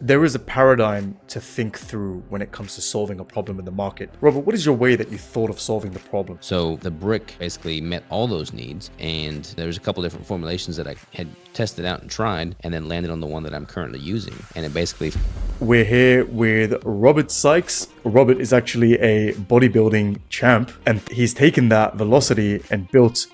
there is a paradigm to think through when it comes to solving a problem in the market. Robert, what is your way that you thought of solving the problem? So the brick basically met all those needs, and there's a couple different formulations that I had tested out and tried, and then landed on the one that I'm currently using. And it basically... We're here with Robert Sikes. Robert is actually a bodybuilding champ, and he's taken that velocity and built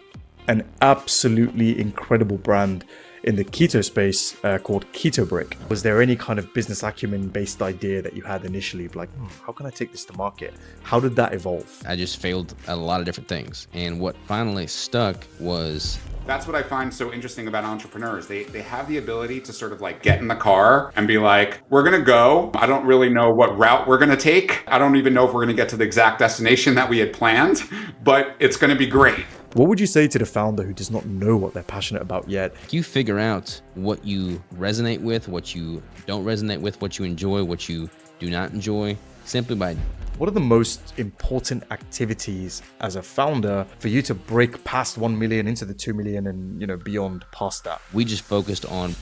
an absolutely incredible brand in the keto space called Keto Brick. Was there any kind of business acumen based idea that you had initially, like, how can I take this to market? How did that evolve? I just failed at a lot of different things. And what finally stuck was... That's what I find so interesting about entrepreneurs. They have the ability to sort of like get in the car and be like, we're gonna go. I don't really know what route we're gonna take. I don't even know if we're gonna get to the exact destination that we had planned, but it's gonna be great. What would you say to the founder who does not know what they're passionate about yet? You figure out what you resonate with, what you don't resonate with, what you enjoy, what you do not enjoy, simply by... What are the most important activities as a founder for you to break past 1 million into the 2 million and, you know, beyond past that? We just focused on...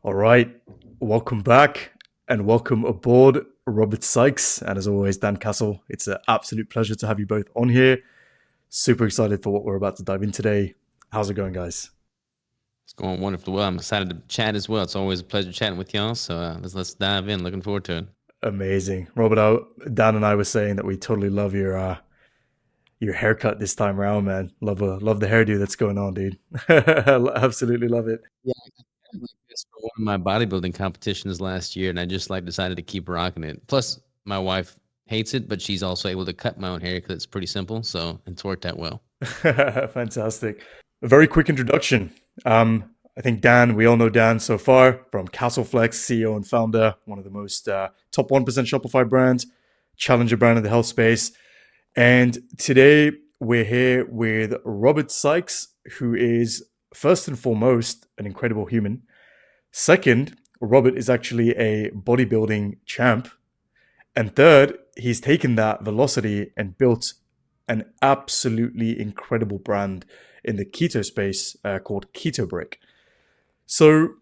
All right, welcome back and welcome aboard, Robert Sikes, and as always, Dan Castle. It's an absolute pleasure to have you both on here. Super excited for what we're about to dive in today. How's it going, guys? It's going wonderfully well. I'm excited to chat as well. It's always a pleasure chatting with y'all. So let's dive in. Looking forward to it. Amazing, Robert. Dan and I were saying that we totally love your haircut this time around, man. Love the hairdo that's going on, dude. Absolutely love it. Yeah. Like this for one of my bodybuilding competitions last year, and I just decided to keep rocking it. Plus, my wife hates it, but she's also able to cut my own hair because it's pretty simple, so it's worked out well. Fantastic. A very quick introduction. I think Dan, we all know Dan so far from CastleFlex, CEO and founder, one of the most top 1% Shopify brands, challenger brand in the health space. And today we're here with Robert Sikes, who is first and foremost an incredible human. Second, Robert is actually a bodybuilding champ. And third, he's taken that velocity and built an absolutely incredible brand in the keto space called Keto Brick. So,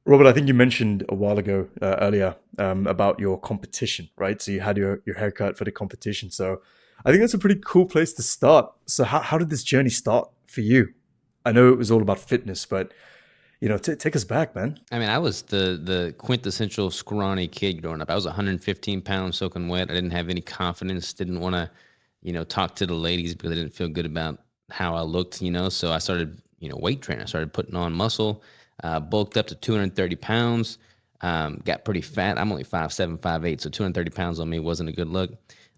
Robert, I think you mentioned a while ago, earlier, about your competition, right? So you had your haircut for the competition. So I think that's a pretty cool place to start. So how did this journey start for you? I know it was all about fitness, but you know, take us back, man. I mean, I was the quintessential scrawny kid growing up. I was 115 pounds soaking wet. I didn't have any confidence. Didn't want to, talk to the ladies because I didn't feel good about how I looked, So I started, weight training. I started putting on muscle, bulked up to 230 pounds, got pretty fat. I'm only 5'7", 5'8", so 230 pounds on me wasn't a good look.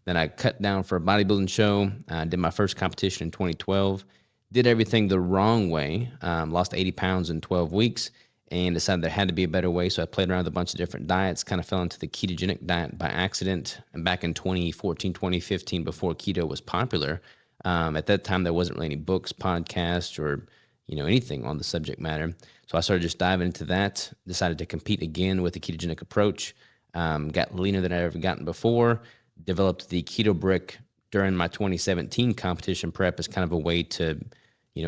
Then I cut down for a bodybuilding show. Did my first competition in 2012. Did everything the wrong way, lost 80 pounds in 12 weeks, and decided there had to be a better way. So I played around with a bunch of different diets, kind of fell into the ketogenic diet by accident. And back in 2014, 2015, before keto was popular, at that time, there wasn't really any books, podcasts, or anything on the subject matter. So I started just diving into that, decided to compete again with the ketogenic approach, got leaner than I'd ever gotten before, developed the Keto Brick during my 2017 competition prep as kind of a way to,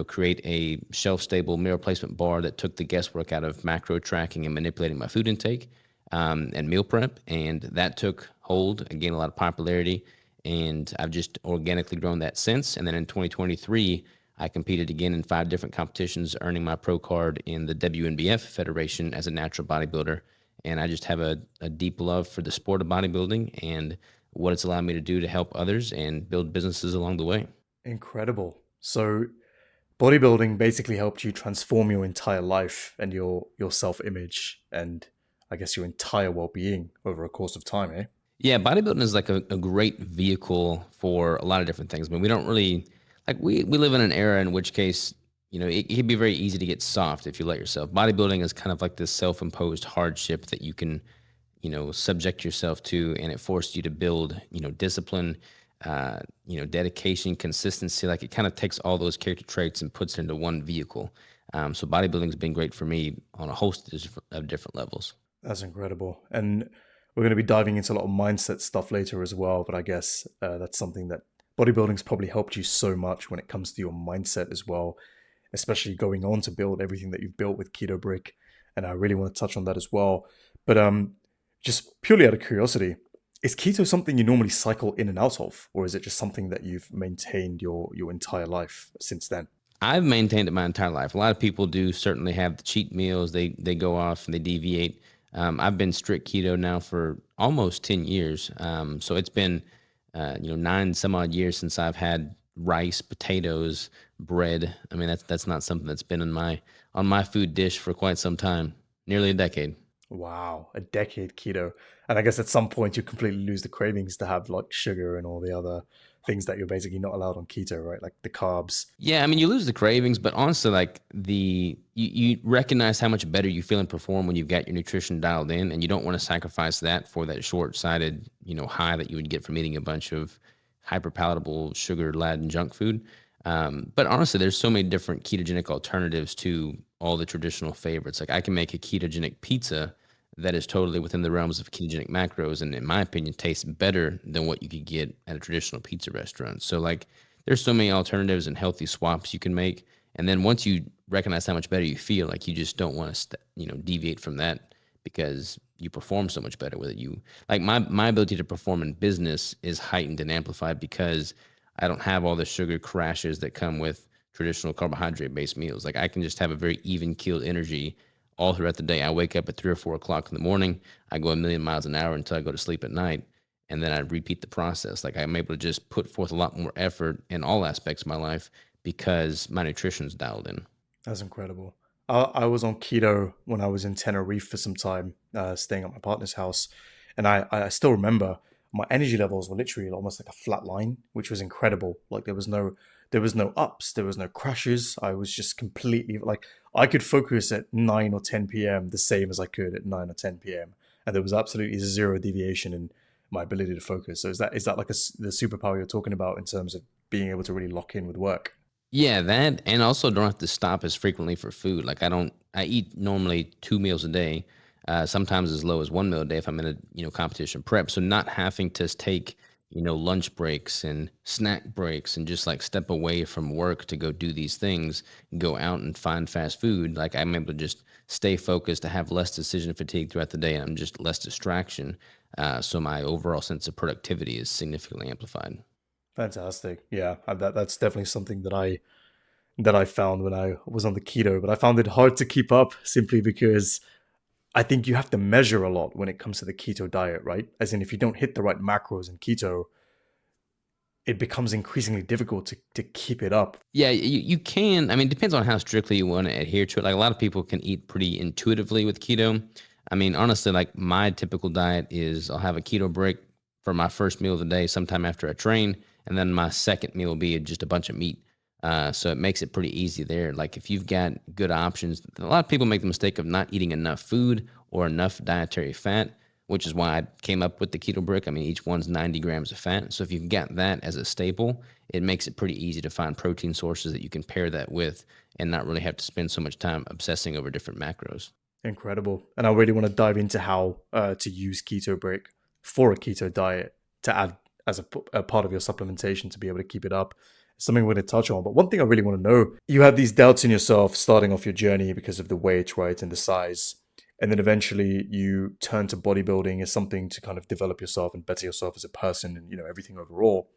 create a shelf-stable meal replacement bar that took the guesswork out of macro tracking and manipulating my food intake and meal prep. And that took hold, gained a lot of popularity, and I've just organically grown that since. And then in 2023, I competed again in 5 different competitions, earning my pro card in the WNBF Federation as a natural bodybuilder. And I just have a deep love for the sport of bodybuilding and what it's allowed me to do to help others and build businesses along the way. Incredible. So bodybuilding basically helped you transform your entire life and your self-image and I guess your entire well-being over a course of time, eh? Yeah, bodybuilding is like a great vehicle for a lot of different things. I mean, we don't really, we live in an era in which case, it can be very easy to get soft if you let yourself. Bodybuilding is kind of like this self-imposed hardship that you can subject yourself to, and it forced you to build, discipline, dedication, consistency. Like it kind of takes all those character traits and puts it into one vehicle. So bodybuilding's been great for me on a host of different levels. That's incredible. And we're going to be diving into a lot of mindset stuff later as well. But I guess that's something that bodybuilding's probably helped you so much when it comes to your mindset as well, especially going on to build everything that you've built with Keto Brick and I really want to touch on that as well. But just purely out of curiosity, is keto something you normally cycle in and out of, or is it just something that you've maintained your entire life since then? I've maintained it my entire life. A lot of people do certainly have the cheat meals. They go off and they deviate. I've been strict keto now for almost 10 years. So it's been, 9 some odd years since I've had rice, potatoes, bread. I mean, that's not something that's been on my food dish for quite some time, nearly a decade. Wow, a decade keto. And I guess at some point you completely lose the cravings to have like sugar and all the other things that you're basically not allowed on keto, right? Like the carbs. Yeah, I mean, you lose the cravings, but honestly, like you recognize how much better you feel and perform when you've got your nutrition dialed in, and you don't want to sacrifice that for that short-sighted, high that you would get from eating a bunch of hyper palatable sugar-laden junk food. But honestly, there's so many different ketogenic alternatives to all the traditional favorites. Like I can make a ketogenic pizza that is totally within the realms of ketogenic macros, and in my opinion, tastes better than what you could get at a traditional pizza restaurant. So like there's so many alternatives and healthy swaps you can make. And then once you recognize how much better you feel, like you just don't want to, deviate from that because you perform so much better with it. You like my ability to perform in business is heightened and amplified because I don't have all the sugar crashes that come with traditional carbohydrate based meals. Like I can just have a very even keeled energy all throughout the day. I wake up at 3 or 4 o'clock in the morning. I go a million miles an hour until I go to sleep at night. And then I repeat the process. Like I'm able to just put forth a lot more effort in all aspects of my life because my nutrition's dialed in. That's incredible. I was on keto when I was in Tenerife for some time, staying at my partner's house. And I still remember my energy levels were literally almost like a flat line, which was incredible. Like there was no ups, there was no crashes. I was just completely like I could focus at 9 or 10 p.m. the same as I could at 9 or 10 p.m. And there was absolutely zero deviation in my ability to focus. So is that like the superpower you're talking about in terms of being able to really lock in with work? Yeah, that and also don't have to stop as frequently for food. Like I eat normally 2 meals a day, sometimes as low as 1 meal a day if I'm in a competition prep. So not having to take lunch breaks and snack breaks and just like step away from work to go do these things, go out and find fast food. Like I'm able to just stay focused, to have less decision fatigue throughout the day, and I'm just less distraction. So my overall sense of productivity is significantly amplified. Fantastic. Yeah, that's definitely something that I found when I was on the keto, but I found it hard to keep up simply because I think you have to measure a lot when it comes to the keto diet, right? As in, if you don't hit the right macros in keto, it becomes increasingly difficult to keep it up. Yeah, you can. I mean, it depends on how strictly you want to adhere to it. Like a lot of people can eat pretty intuitively with keto. I mean, honestly, like my typical diet is I'll have a keto break for my first meal of the day sometime after I train, and then my second meal will be just a bunch of meat. So it makes it pretty easy there. Like if you've got good options, a lot of people make the mistake of not eating enough food or enough dietary fat, which is why I came up with the keto brick. I mean, each one's 90 grams of fat. So if you've got that as a staple, it makes it pretty easy to find protein sources that you can pair that with and not really have to spend so much time obsessing over different macros. Incredible. And I really want to dive into how to use keto break for a keto diet to add as a part of your supplementation to be able to keep it up. It's something we're going to touch on. But one thing I really want to know, you had these doubts in yourself starting off your journey because of the weight, right, and the size. And then eventually you turn to bodybuilding as something to kind of develop yourself and better yourself as a person and, everything overall.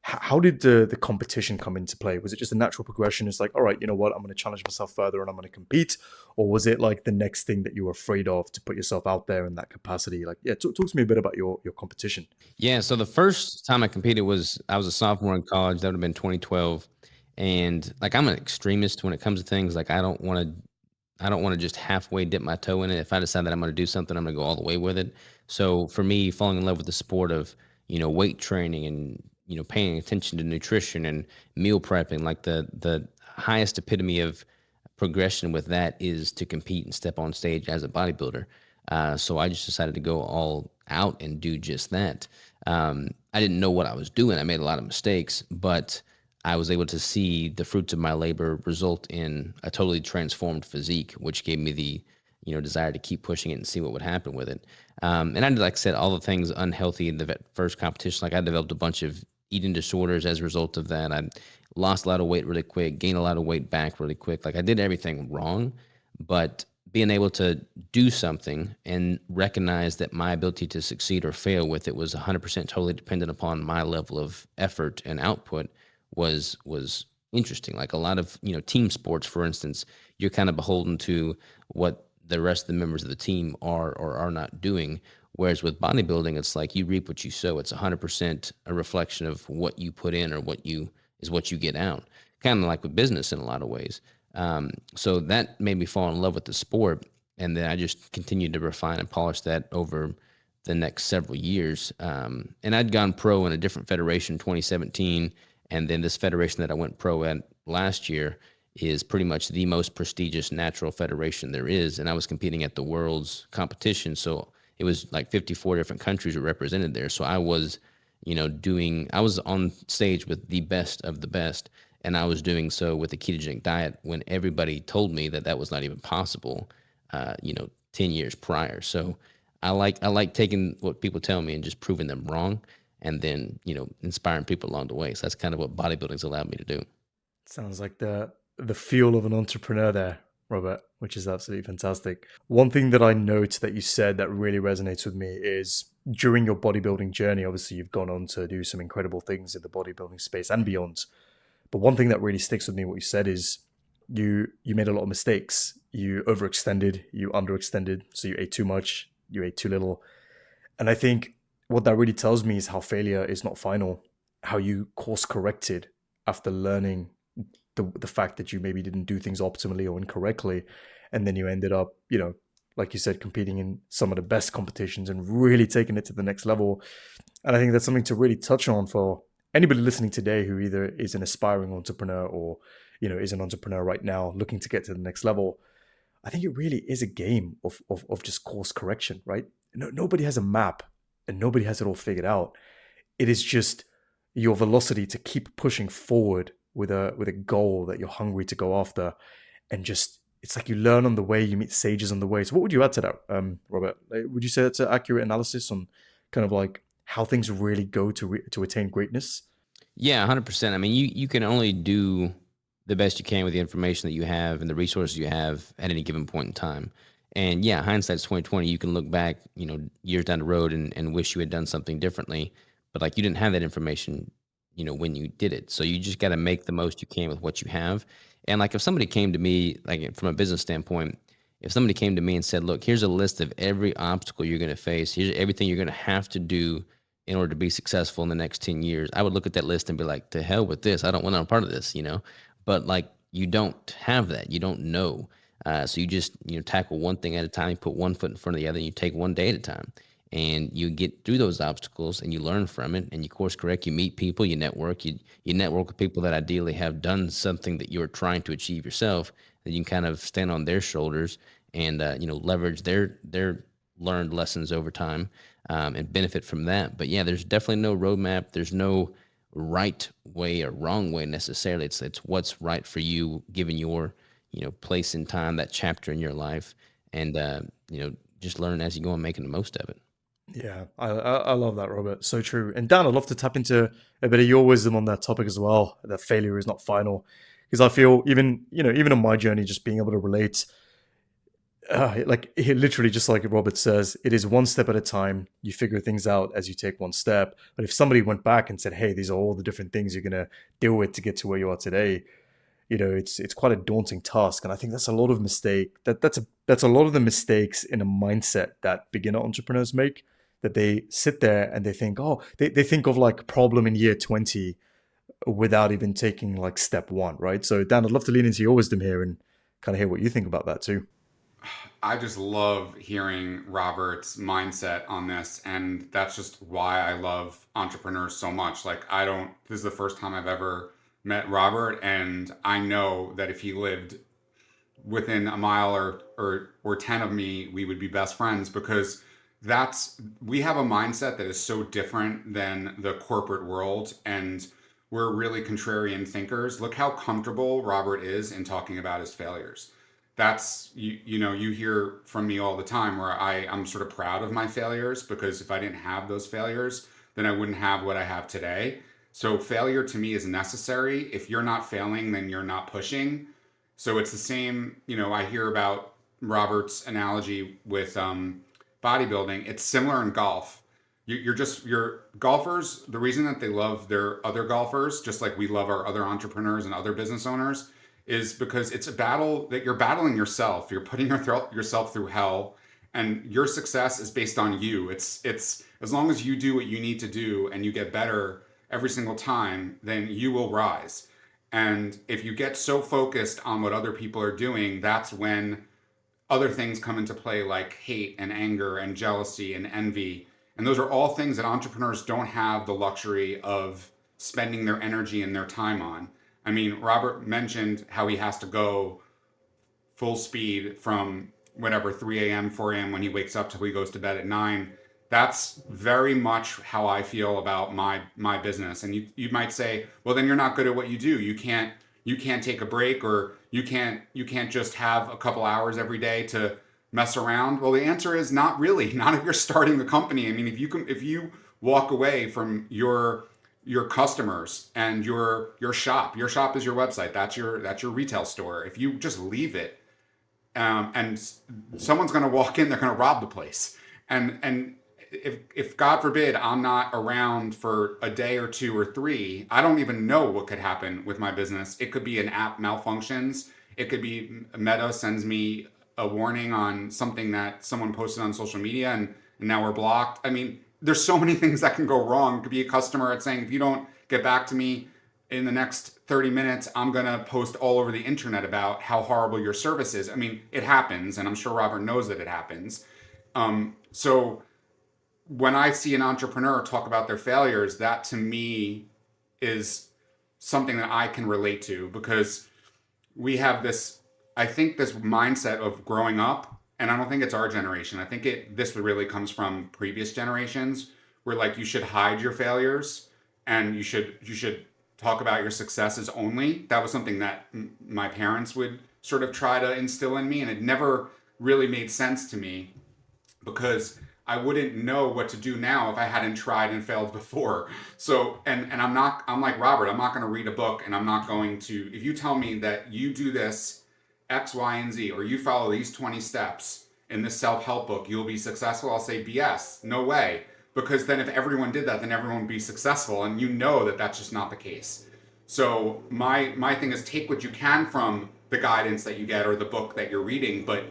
How did the competition come into play? Was it just a natural progression? It's like, all right, you know what? I'm going to challenge myself further and I'm going to compete. Or was it like the next thing that you were afraid of to put yourself out there in that capacity? Like, yeah, talk to me a bit about your competition. Yeah, so the first time I competed was I was a sophomore in college. That would have been 2012. And like I'm an extremist when it comes to things. Like I don't want to just halfway dip my toe in it. If I decide that I'm going to do something, I'm going to go all the way with it. So for me, falling in love with the sport of, weight training and, paying attention to nutrition and meal prepping, like the highest epitome of progression with that is to compete and step on stage as a bodybuilder. So I just decided to go all out and do just that. I didn't know what I was doing. I made a lot of mistakes, but I was able to see the fruits of my labor result in a totally transformed physique, which gave me the desire to keep pushing it and see what would happen with it. And I did, like I said, all the things unhealthy in the first competition. Like I developed a bunch of eating disorders as a result of that. I lost a lot of weight really quick, gained a lot of weight back really quick. Like I did everything wrong, but being able to do something and recognize that my ability to succeed or fail with it was 100% totally dependent upon my level of effort and output was interesting. Like a lot of, team sports, for instance, you're kind of beholden to what the rest of the members of the team are or are not doing. Whereas with bodybuilding, it's like you reap what you sow. It's 100% a reflection of what you put in or what you get out. Kind of like with business in a lot of ways. So that made me fall in love with the sport. And then I just continued to refine and polish that over the next several years. And I'd gone pro in a different federation in 2017. And then this federation that I went pro at last year is pretty much the most prestigious natural federation there is. And I was competing at the world's competition. So it was like 54 different countries were represented there. So I was, I was on stage with the best of the best. And I was doing so with a ketogenic diet when everybody told me that that was not even possible, 10 years prior. So I like taking what people tell me and just proving them wrong, and then inspiring people along the way. So that's kind of what bodybuilding's allowed me to do. Sounds like the feel of an entrepreneur there, Robert, which is absolutely fantastic. One thing that I note that you said that really resonates with me is during your bodybuilding journey, obviously you've gone on to do some incredible things in the bodybuilding space and beyond. But one thing that really sticks with me, what you said, is you made a lot of mistakes. You overextended, you underextended, so you ate too much, you ate too little. And I think what that really tells me is how failure is not final, how you course corrected after learning the fact that you maybe didn't do things optimally or incorrectly. And then you ended up, like you said, competing in some of the best competitions and really taking it to the next level. And I think that's something to really touch on for anybody listening today who either is an aspiring entrepreneur or, is an entrepreneur right now looking to get to the next level. I think it really is a game of just course correction, right? Nobody has a map and nobody has it all figured out. It is just your velocity to keep pushing forward with a goal that you're hungry to go after. And just, it's like you learn on the way, you meet sages on the way. So what would you add to that, Robert? Would you say that's an accurate analysis on kind of like how things really go to attain greatness? Yeah, 100%. I mean, you can only do the best you can with the information that you have and the resources you have at any given point in time. And yeah, hindsight's 2020. You can look back, years down the road and wish you had done something differently, but like you didn't have that information, when you did it. So you just got to make the most you can with what you have. And like if somebody came to me, like from a business standpoint, if somebody came to me and said, look, here's a list of every obstacle you're going to face, here's everything you're going to have to do in order to be successful in the next 10 years, I would look at that list and be like, to hell with this. I don't want to be part of this, but like, you don't have that. You don't know. So you just, tackle one thing at a time, you put one foot in front of the other, and you take one day at a time, and you get through those obstacles and you learn from it and you course correct, you meet people, you network, you network with people that ideally have done something that you're trying to achieve yourself, that you can kind of stand on their shoulders and, leverage their learned lessons over time, and benefit from that. But yeah, there's definitely no roadmap. There's no right way or wrong way necessarily. It's what's right for you, given your, place in time, that chapter in your life, and, just learn as you go and making the most of it. Yeah, I love that, Robert. So true. And Dan, I'd love to tap into a bit of your wisdom on that topic as well, that failure is not final. Because I feel even on my journey, just being able to relate, like it literally, just like Robert says, it is one step at a time. You figure things out as you take one step. But if somebody went back and said, hey, these are all the different things you're going to deal with to get to where you are today, it's quite a daunting task. And I think that's a lot of that's a lot of the mistakes in a mindset that beginner entrepreneurs make, that they sit there and they think, they think of like problem in year 20 without even taking like step one, right? So Dan, I'd love to lean into your wisdom here and kind of hear what you think about that too. I just love hearing Robert's mindset on this. And that's just why I love entrepreneurs so much. Like, this is the first time I've ever met Robert. And I know that if he lived within a mile or 10 of me, we would be best friends, because we have a mindset that is so different than the corporate world. And we're really contrarian thinkers. Look how comfortable Robert is in talking about his failures. That's you hear from me all the time where I'm sort of proud of my failures, because if I didn't have those failures, then I wouldn't have what I have today. So failure to me is necessary. If you're not failing, then you're not pushing. So it's the same, I hear about Robert's analogy with bodybuilding, it's similar in golf. You're golfers. The reason that they love their other golfers, just like we love our other entrepreneurs and other business owners, is because it's a battle that you're battling yourself. You're putting yourself through hell, and your success is based on you. It's as long as you do what you need to do and you get better every single time, then you will rise. And if you get so focused on what other people are doing, that's when other things come into play, like hate and anger and jealousy and envy. And those are all things that entrepreneurs don't have the luxury of spending their energy and their time on. I mean, Robert mentioned how he has to go full speed from whatever 3 a.m., 4 a.m. when he wakes up till he goes to bed at 9. That's very much how I feel about my business. And you might say, well, then you're not good at what you do. You can't take a break, or you can't just have a couple hours every day to mess around. Well, the answer is not really. Not if you're starting a company. I mean, if you walk away from your customers and your shop. Your shop is your website. That's your retail store. If you just leave it, and someone's going to walk in, they're going to rob the place. And if God forbid I'm not around for a day or 2 or 3, I don't even know what could happen with my business. It could be an app malfunctions. It could be Meta sends me a warning on something that someone posted on social media, and now we're blocked. I mean, there's so many things that can go wrong. It could be a customer that's saying, if you don't get back to me in the next 30 minutes, I'm going to post all over the internet about how horrible your service is. I mean, it happens, and I'm sure Robert knows that it happens. So when I see an entrepreneur talk about their failures, that to me is something that I can relate to, because we have this, I think, this mindset of growing up, and I don't think it's our generation. I think this really comes from previous generations, where like you should hide your failures and you should talk about your successes only. That was something that my parents would sort of try to instill in me, and it never really made sense to me, because I wouldn't know what to do now if I hadn't tried and failed before. So, and I'm like Robert, I'm not going to read a book, and I'm not going to, if you tell me that you do this X, Y, and Z, or you follow these 20 steps in this self-help book, you'll be successful. I'll say BS, no way. Because then if everyone did that, then everyone would be successful. And you know that that's just not the case. So my thing is, take what you can from the guidance that you get or the book that you're reading, but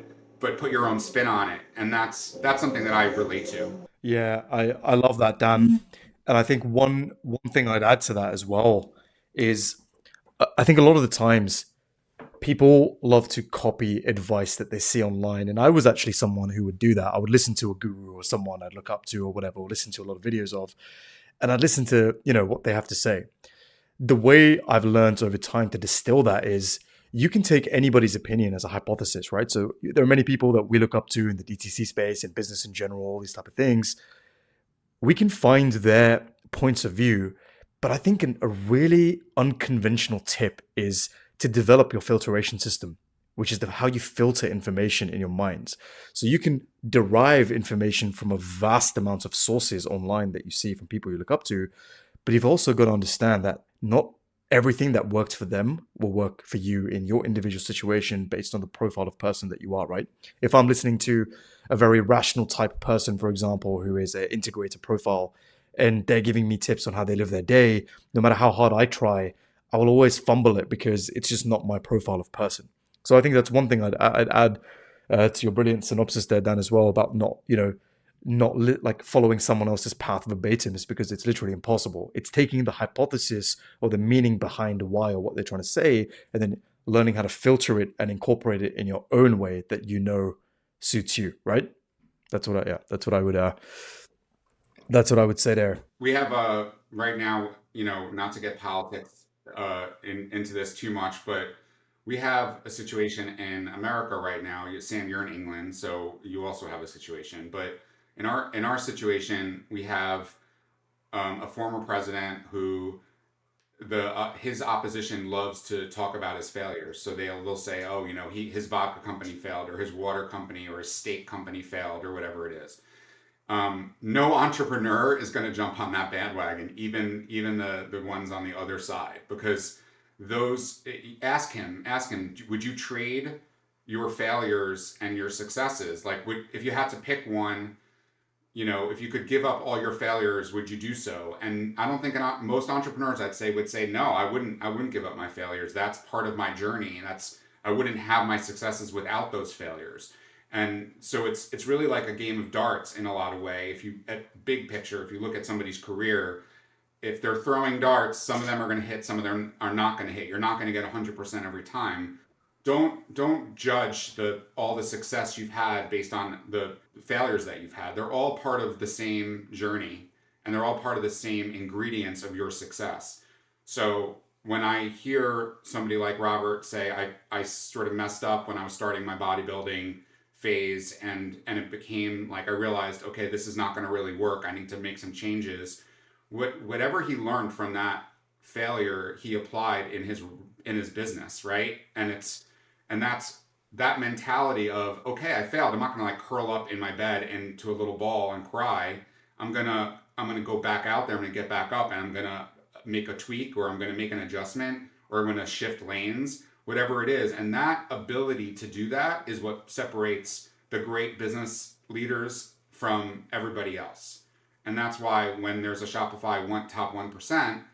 put your own spin on it. And that's something that I relate to. Yeah, I love that, Dan. And I think one thing I'd add to that as well is I think a lot of the times people love to copy advice that they see online. And I was actually someone who would do that. I would listen to a guru or someone I'd look up to or whatever, or listen to a lot of videos of, and I'd listen to, what they have to say. The way I've learned over time to distill that is you can take anybody's opinion as a hypothesis, right? So there are many people that we look up to in the DTC space, in business in general, all these type of things. We can find their points of view, but I think a really unconventional tip is to develop your filtration system, which is how you filter information in your mind. So you can derive information from a vast amount of sources online that you see from people you look up to, but you've also got to understand that not everything that worked for them will work for you in your individual situation based on the profile of person that you are, right? If I'm listening to a very rational type person, for example, who is an integrator profile, and they're giving me tips on how they live their day, no matter how hard I try, I will always fumble it because it's just not my profile of person. So I think that's one thing I'd add to your brilliant synopsis there, Dan, as well, about like following someone else's path verbatim, is because it's literally impossible. It's taking the hypothesis or the meaning behind why or what they're trying to say, and then learning how to filter it and incorporate it in your own way that suits you, right? That's what I would say there. We have right now, not to get politics into this too much, but we have a situation in America right now. Sam, you're in England, so you also have a situation. But in our situation, we have a former president who his opposition loves to talk about his failures. So they'll say, oh, his vodka company failed, or his water company, or his steak company failed, or whatever it is. No entrepreneur is going to jump on that bandwagon, even the ones on the other side, because ask him, would you trade your failures and your successes? Like, if you had to pick one, if you could give up all your failures, would you do so? And I don't think most entrepreneurs, I'd say, would say no. I wouldn't give up my failures. That's part of my journey, and I wouldn't have my successes without those failures. And so it's really like a game of darts in a lot of way. If you, at big picture, if you look at somebody's career, if they're throwing darts, some of them are going to hit, some of them are not going to hit. You're not going to get 100% every time. Don't judge all the success you've had based on the failures that you've had. They're all part of the same journey, and they're all part of the same ingredients of your success. So when I hear somebody like Robert say, I sort of messed up when I was starting my bodybuilding phase, and it became like, I realized, okay, this is not going to really work. I need to make some changes. Whatever he learned from that failure, he applied in his business, right? And that's that mentality of, okay, I failed. I'm not gonna like curl up in my bed into a little ball and cry. I'm gonna go back out there. I'm gonna get back up, and I'm gonna make a tweak, or I'm gonna make an adjustment, or I'm gonna shift lanes, whatever it is. And that ability to do that is what separates the great business leaders from everybody else. And that's why when there's a Shopify top 1%,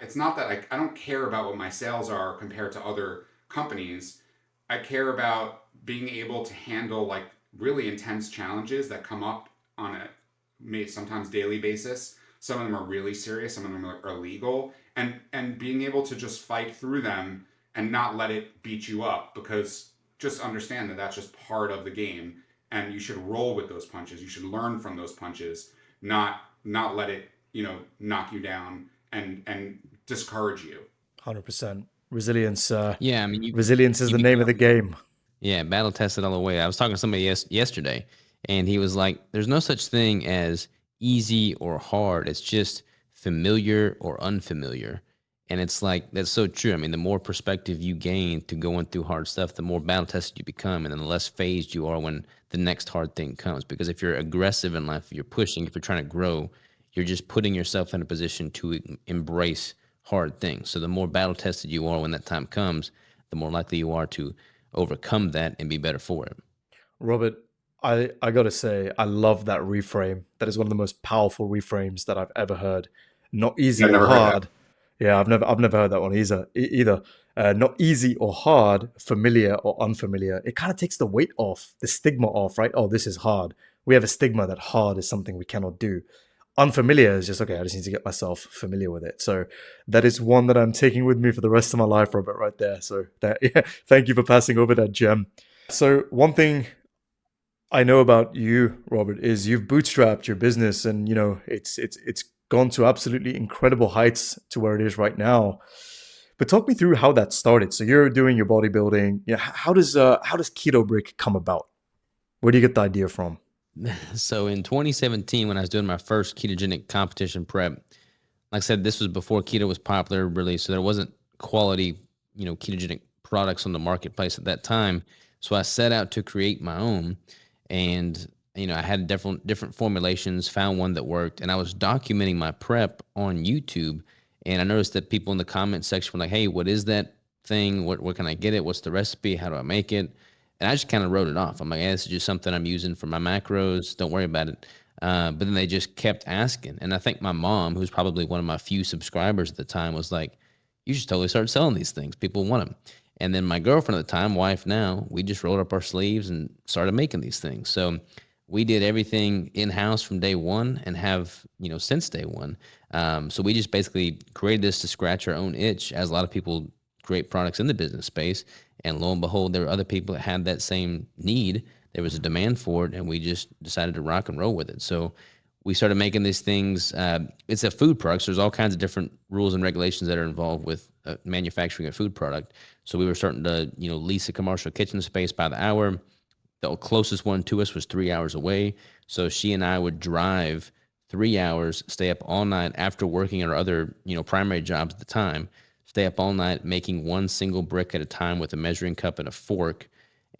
it's not that I don't care about what my sales are compared to other companies. I care about being able to handle like really intense challenges that come up on sometimes daily basis. Some of them are really serious, some of them are legal, and being able to just fight through them and not let it beat you up, because just understand that that's just part of the game, and you should roll with those punches. You should learn from those punches, not let it, knock you down and discourage you. 100%. Resilience. Yeah, I mean, Resilience is the name of the game. Yeah, battle tested all the way. I was talking to somebody yesterday, and he was like, there's no such thing as easy or hard. It's just familiar or unfamiliar. And it's like, that's so true. I mean, the more perspective you gain to going through hard stuff, the more battle tested you become, and then the less phased you are when the next hard thing comes. Because if you're aggressive in life, if you're pushing, if you're trying to grow, you're just putting yourself in a position to embrace hard things. So the more battle tested you are when that time comes, the more likely you are to overcome that and be better for it. Robert, I gotta say, I love that reframe. That is one of the most powerful reframes that I've ever heard. Not easy I've or never heard that. hard. Yeah, I've never heard that one either. Not easy or hard, familiar or unfamiliar. It kind of takes the weight off, the stigma off, right? Oh, this is hard. We have a stigma that hard is something we cannot do. Unfamiliar is just, okay, I just need to get myself familiar with it. So that is one that I'm taking with me for the rest of my life, Robert, right there. So yeah, thank you for passing over that gem. So one thing I know about you, Robert, is you've bootstrapped your business, and it's gone to absolutely incredible heights to where it is right now. But talk me through how that started. So you're doing your bodybuilding. Yeah, how does Keto Brick come about? Where do you get the idea from? So in 2017, when I was doing my first ketogenic competition prep, like I said, this was before keto was popular, really. So there wasn't quality, ketogenic products on the marketplace at that time. So I set out to create my own, and I had different formulations, found one that worked, and I was documenting my prep on YouTube. And I noticed that people in the comment section were like, "Hey, what is that thing? Where can I get it? What's the recipe? How do I make it?" And I just kind of wrote it off. I'm like, this is just something I'm using for my macros. Don't worry about it. But then they just kept asking. And I think my mom, who's probably one of my few subscribers at the time, was like, you should totally start selling these things. People want them. And then my girlfriend at the time, wife now, we just rolled up our sleeves and started making these things. So we did everything in-house from day one, and have, since day one. So we just basically created this to scratch our own itch, as a lot of people create products in the business space. And lo and behold, there were other people that had that same need. There was a demand for it, and we just decided to rock and roll with it. So we started making these things. It's a food product, so there's all kinds of different rules and regulations that are involved with manufacturing a food product. So we were starting to, lease a commercial kitchen space by the hour. The closest one to us was 3 hours away. So she and I would drive 3 hours, stay up all night after working our other, primary jobs at the time, stay up all night making one single brick at a time with a measuring cup and a fork.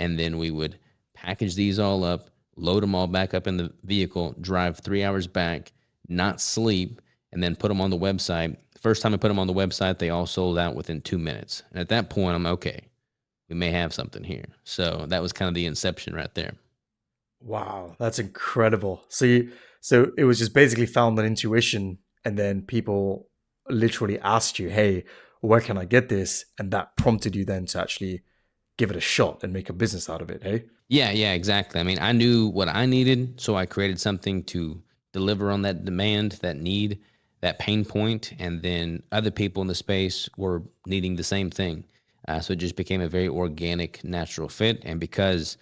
And then we would package these all up, load them all back up in the vehicle, drive 3 hours back, not sleep, and then put them on the website. First time I put them on the website, they all sold out within 2 minutes. And at that point, I'm okay. we may have something here. So that was kind of the inception right there. Wow, that's incredible. So it was just basically found on intuition, and then people literally asked you, "Hey, where can I get this?" And that prompted you then to actually give it a shot and make a business out of it. Hey, Yeah, exactly. I mean, I knew what I needed, so I created something to deliver on that demand, that need, that pain point, and then other people in the space were needing the same thing. So it just became a very organic, natural fit. And because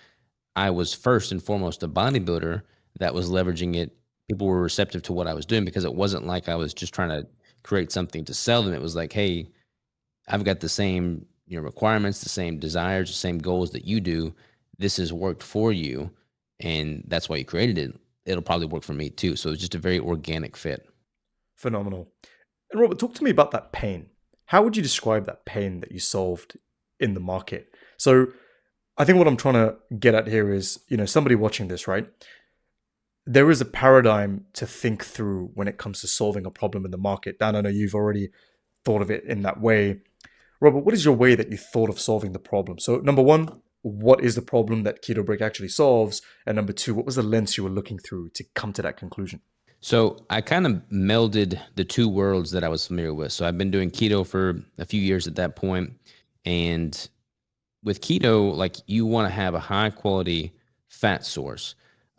I was first and foremost a bodybuilder that was leveraging it, people were receptive to what I was doing because it wasn't like I was just trying to create something to sell them. It was like, hey, I've got the same, requirements, the same desires, the same goals that you do. This has worked for you, and that's why you created it. It'll probably work for me too. So it's just a very organic fit. phenomenal. And Robert, talk to me about that pain. How would you describe that pain that you solved in the market? So I think what I'm trying to get at here is, somebody watching this, right? There is a paradigm to think through when it comes to solving a problem in the market. Dan, I know you've already thought of it in that way. Robert, what is your way that you thought of solving the problem? So, number one, what is the problem that Keto Break actually solves? And number two, what was the lens you were looking through to come to that conclusion? So I kind of melded the two worlds that I was familiar with. So I've been doing keto for a few years at that point, and with keto, like you want to have a high quality fat source.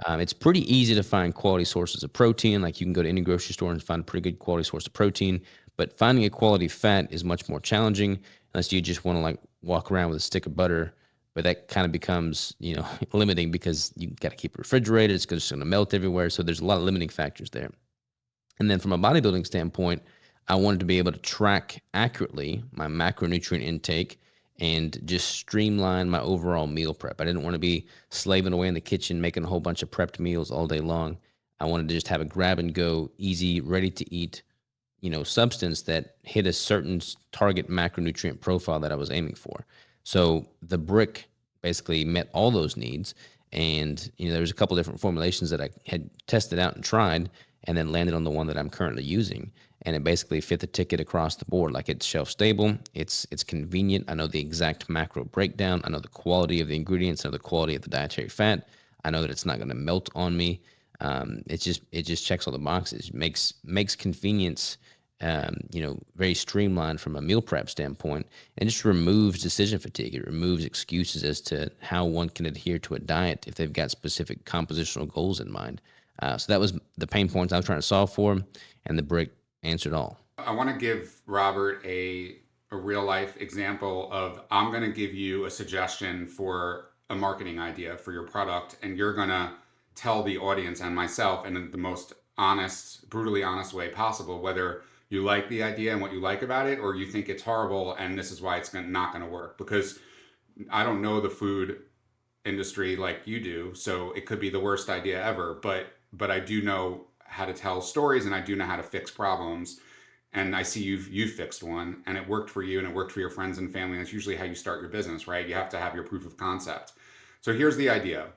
It's pretty easy to find quality sources of protein. Like you can go to any grocery store and find a pretty good quality source of protein, but finding a quality fat is much more challenging unless you just want to like walk around with a stick of butter. But that kind of becomes, limiting because you got to keep it refrigerated. It's just going to melt everywhere. So there's a lot of limiting factors there. And then from a bodybuilding standpoint, I wanted to be able to track accurately my macronutrient intake and just streamline my overall meal prep. I didn't want to be slaving away in the kitchen, making a whole bunch of prepped meals all day long. I wanted to just have a grab and go, easy, ready to eat, substance that hit a certain target macronutrient profile that I was aiming for. So the brick basically met all those needs. And, there was a couple different formulations that I had tested out and tried and then landed on the one that I'm currently using. And it basically fit the ticket across the board. Like it's shelf stable, it's convenient. I know the exact macro breakdown. I know the quality of the ingredients. I know the quality of the dietary fat. I know that it's not going to melt on me. It just checks all the boxes. Makes convenience, very streamlined from a meal prep standpoint, and just removes decision fatigue. It removes excuses as to how one can adhere to a diet if they've got specific compositional goals in mind. So that was the pain points I was trying to solve for, and the brick answered all. I want to give Robert a real life example of I'm going to give you a suggestion for a marketing idea for your product, and you're going to tell the audience and myself in the most honest, brutally honest way possible whether you like the idea and what you like about it, or you think it's horrible and this is why it's not going to work. Because I don't know the food industry like you do, so it could be the worst idea ever. But I do know how to tell stories, and I do know how to fix problems. And I see you've fixed one, and it worked for you, and it worked for your friends and family. That's usually how you start your business, right? You have to have your proof of concept. So here's the idea.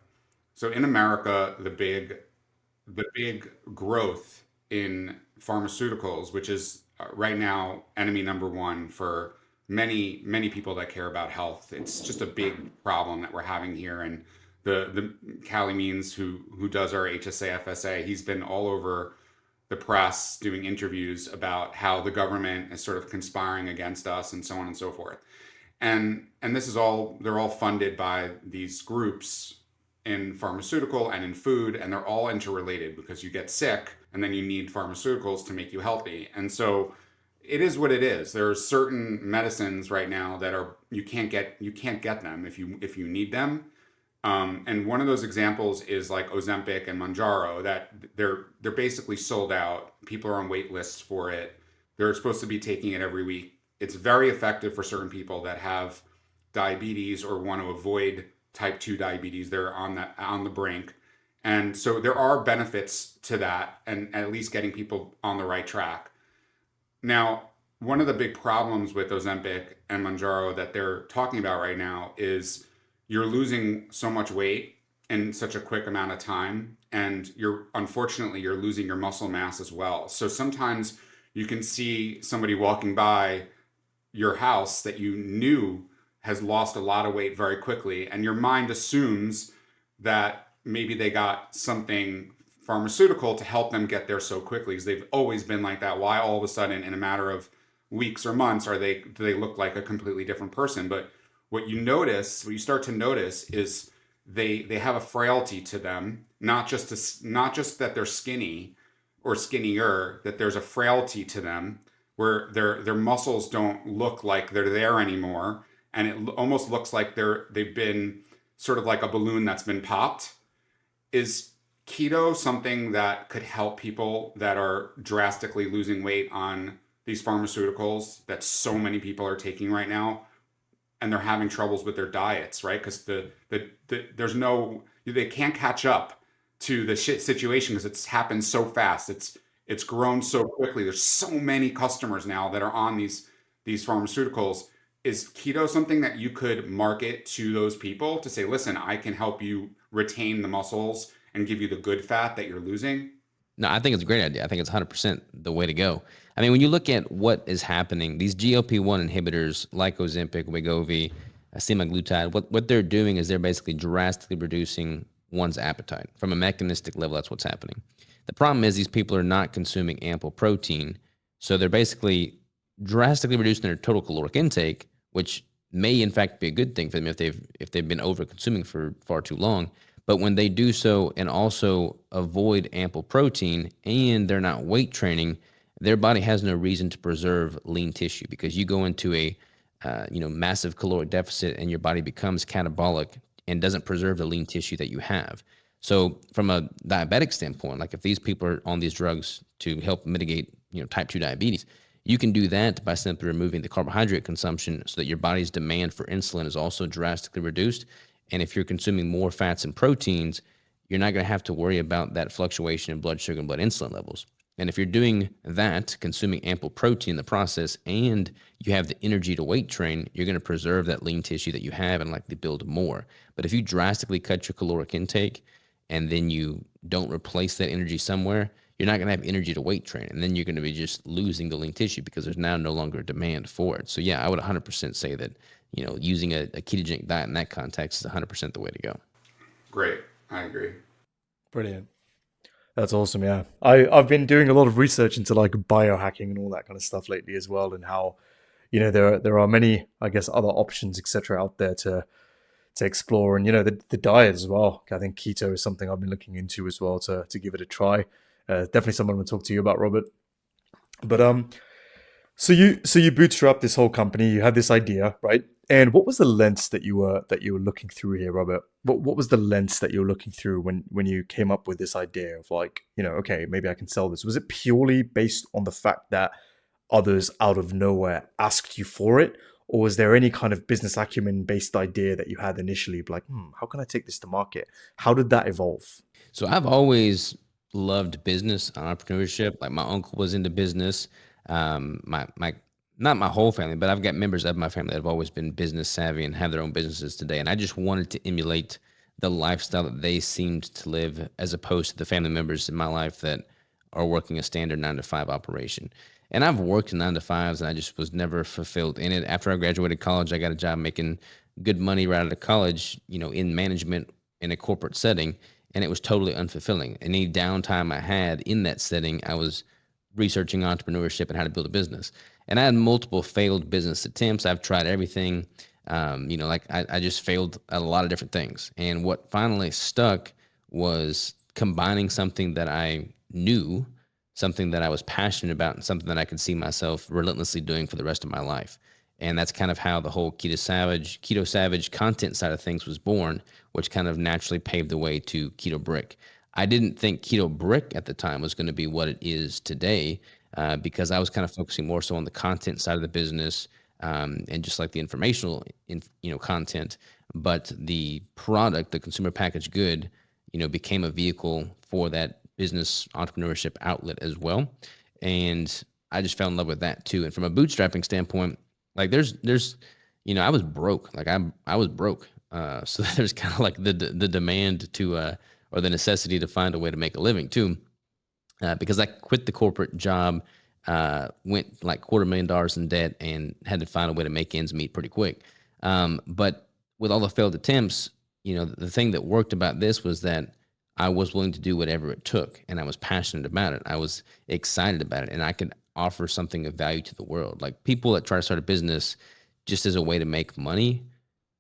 So in America, the big growth in pharmaceuticals, which is right now enemy number one for many people that care about health. It's just a big problem that we're having here. And the Callie Means, who does our HSA FSA, he's been all over the press doing interviews about how the government is sort of conspiring against us and so on and so forth. And this is all, they're all funded by these groups in pharmaceutical and in food, and they're all interrelated because you get sick and then you need pharmaceuticals to make you healthy. And so it is what it is. There are certain medicines right now that are you can't get them if you need them. And one of those examples is like Ozempic and Mounjaro, that they're basically sold out. People are on wait lists for it. They're supposed to be taking it every week. It's very effective for certain people that have diabetes or want to avoid type 2 diabetes. They're on the brink. And so there are benefits to that, and at least getting people on the right track. Now, one of the big problems with Ozempic and Mounjaro that they're talking about right now is you're losing so much weight in such a quick amount of time, and unfortunately you're losing your muscle mass as well. So sometimes you can see somebody walking by your house that you knew has lost a lot of weight very quickly, and your mind assumes that maybe they got something pharmaceutical to help them get there so quickly, because they've always been like that. Why all of a sudden in a matter of weeks or months do they look like a completely different person? But what you start to notice is they have a frailty to them, not just that they're skinny or skinnier, that there's a frailty to them where their muscles don't look like they're there anymore, and it almost looks like they've been sort of like a balloon that's been popped. Is keto something that could help people that are drastically losing weight on these pharmaceuticals that so many people are taking right now, and they're having troubles with their diets, right? Because they can't catch up to the shit situation because it's happened so fast. It's grown so quickly. There's so many customers now that are on these pharmaceuticals. Is keto something that you could market to those people to say, listen, I can help you retain the muscles and give you the good fat that you're losing? No, I think it's a great idea. I think it's 100% the way to go. I mean, when you look at what is happening, these GLP-1 inhibitors like Ozempic, Wegovy, semaglutide, what they're doing is they're basically drastically reducing one's appetite. From a mechanistic level, that's what's happening. The problem is these people are not consuming ample protein, so they're basically drastically reducing their total caloric intake, which may in fact be a good thing for them if they've been over consuming for far too long. But when they do so and also avoid ample protein and they're not weight training, their body has no reason to preserve lean tissue, because you go into a massive caloric deficit and your body becomes catabolic and doesn't preserve the lean tissue that you have. So from a diabetic standpoint, like if these people are on these drugs to help mitigate type 2 diabetes, you can do that by simply removing the carbohydrate consumption so that your body's demand for insulin is also drastically reduced. And if you're consuming more fats and proteins, you're not going to have to worry about that fluctuation in blood sugar and blood insulin levels. And if you're doing that, consuming ample protein in the process, and you have the energy to weight train, you're going to preserve that lean tissue that you have and likely build more. But if you drastically cut your caloric intake and then you don't replace that energy somewhere, you're not going to have energy to weight train. And then you're going to be just losing the lean tissue because there's now no longer a demand for it. So yeah, I would 100% say that using a ketogenic diet in that context is 100% the way to go. Great. I agree. Brilliant. That's awesome. Yeah. I've been doing a lot of research into like biohacking and all that kind of stuff lately as well. And how, there are many, I guess, other options, etc., out there to explore. And, the diet as well. I think keto is something I've been looking into as well to give it a try. Definitely something I'm going to talk to you about, Robert. But, so you bootstrapped this whole company. You had this idea, right? And what was the lens that you were looking through here, Robert? What was the lens that you were looking through when you came up with this idea of like, okay, maybe I can sell this? Was it purely based on the fact that others out of nowhere asked you for it? Or was there any kind of business acumen based idea that you had initially, like, how can I take this to market? How did that evolve? So I've always loved business, entrepreneurship. Like my uncle was into business. My not my whole family, but I've got members of my family that have always been business savvy and have their own businesses today. And I just wanted to emulate the lifestyle that they seemed to live, as opposed to the family members in my life that are working a standard 9-to-5 operation. And I've worked in 9-to-5s and I just was never fulfilled in it. After I graduated college, I got a job making good money right out of college, in management in a corporate setting. And it was totally unfulfilling. Any downtime I had in that setting, I was researching entrepreneurship and how to build a business. And I had multiple failed business attempts. I've tried everything. I just failed at a lot of different things. And what finally stuck was combining something that I knew, something that I was passionate about, and something that I could see myself relentlessly doing for the rest of my life. And that's kind of how the whole Keto Savage content side of things was born, which kind of naturally paved the way to Keto Brick. I didn't think Keto Brick at the time was going to be what it is today, because I was kind of focusing more so on the content side of the business, and just like the informational, content. But the product, the consumer packaged good, became a vehicle for that business entrepreneurship outlet as well. And I just fell in love with that too. And from a bootstrapping standpoint, like there's, I was broke. Like I was broke. So there's kind of like the demand to, or the necessity to find a way to make a living too. Because I quit the corporate job, went like $250,000 in debt and had to find a way to make ends meet pretty quick. But with all the failed attempts, the thing that worked about this was that I was willing to do whatever it took, and I was passionate about it. I was excited about it, and I could offer something of value to the world. Like people that try to start a business just as a way to make money,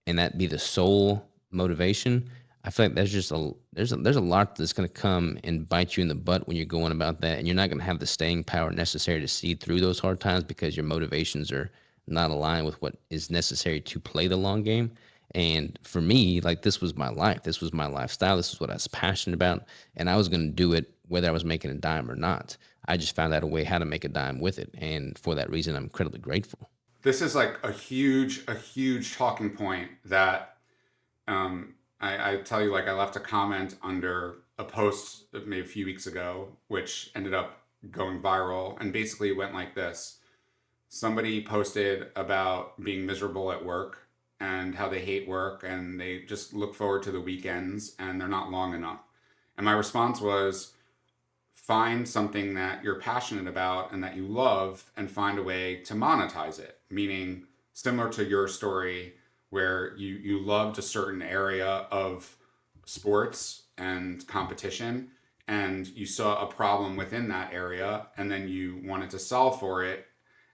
and that be the sole motivation. I feel like there's a lot that's going to come and bite you in the butt when you're going about that, and you're not going to have the staying power necessary to see through those hard times because your motivations are not aligned with what is necessary to play the long game. And for me, like this was my life, this was my lifestyle, this is what I was passionate about, and I was going to do it whether I was making a dime or not. I just found out a way how to make a dime with it, and for that reason, I'm incredibly grateful. This is like a huge talking point that I tell you, like I left a comment under a post maybe a few weeks ago, which ended up going viral and basically went like this. Somebody posted about being miserable at work and how they hate work and they just look forward to the weekends and they're not long enough. And my response was, find something that you're passionate about and that you love and find a way to monetize it. Meaning, similar to your story, where you loved a certain area of sports and competition, and you saw a problem within that area, and then you wanted to solve for it,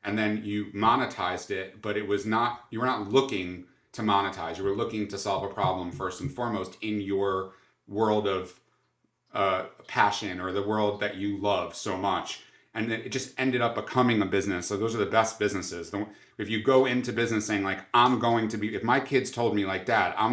and then you monetized it, but it was not, you were not looking to monetize. You were looking to solve a problem first and foremost in your world of passion or the world that you love so much. And it just ended up becoming a business. So those are the best businesses. If you go into business saying like, I'm going to be, if my kids told me like, Dad, I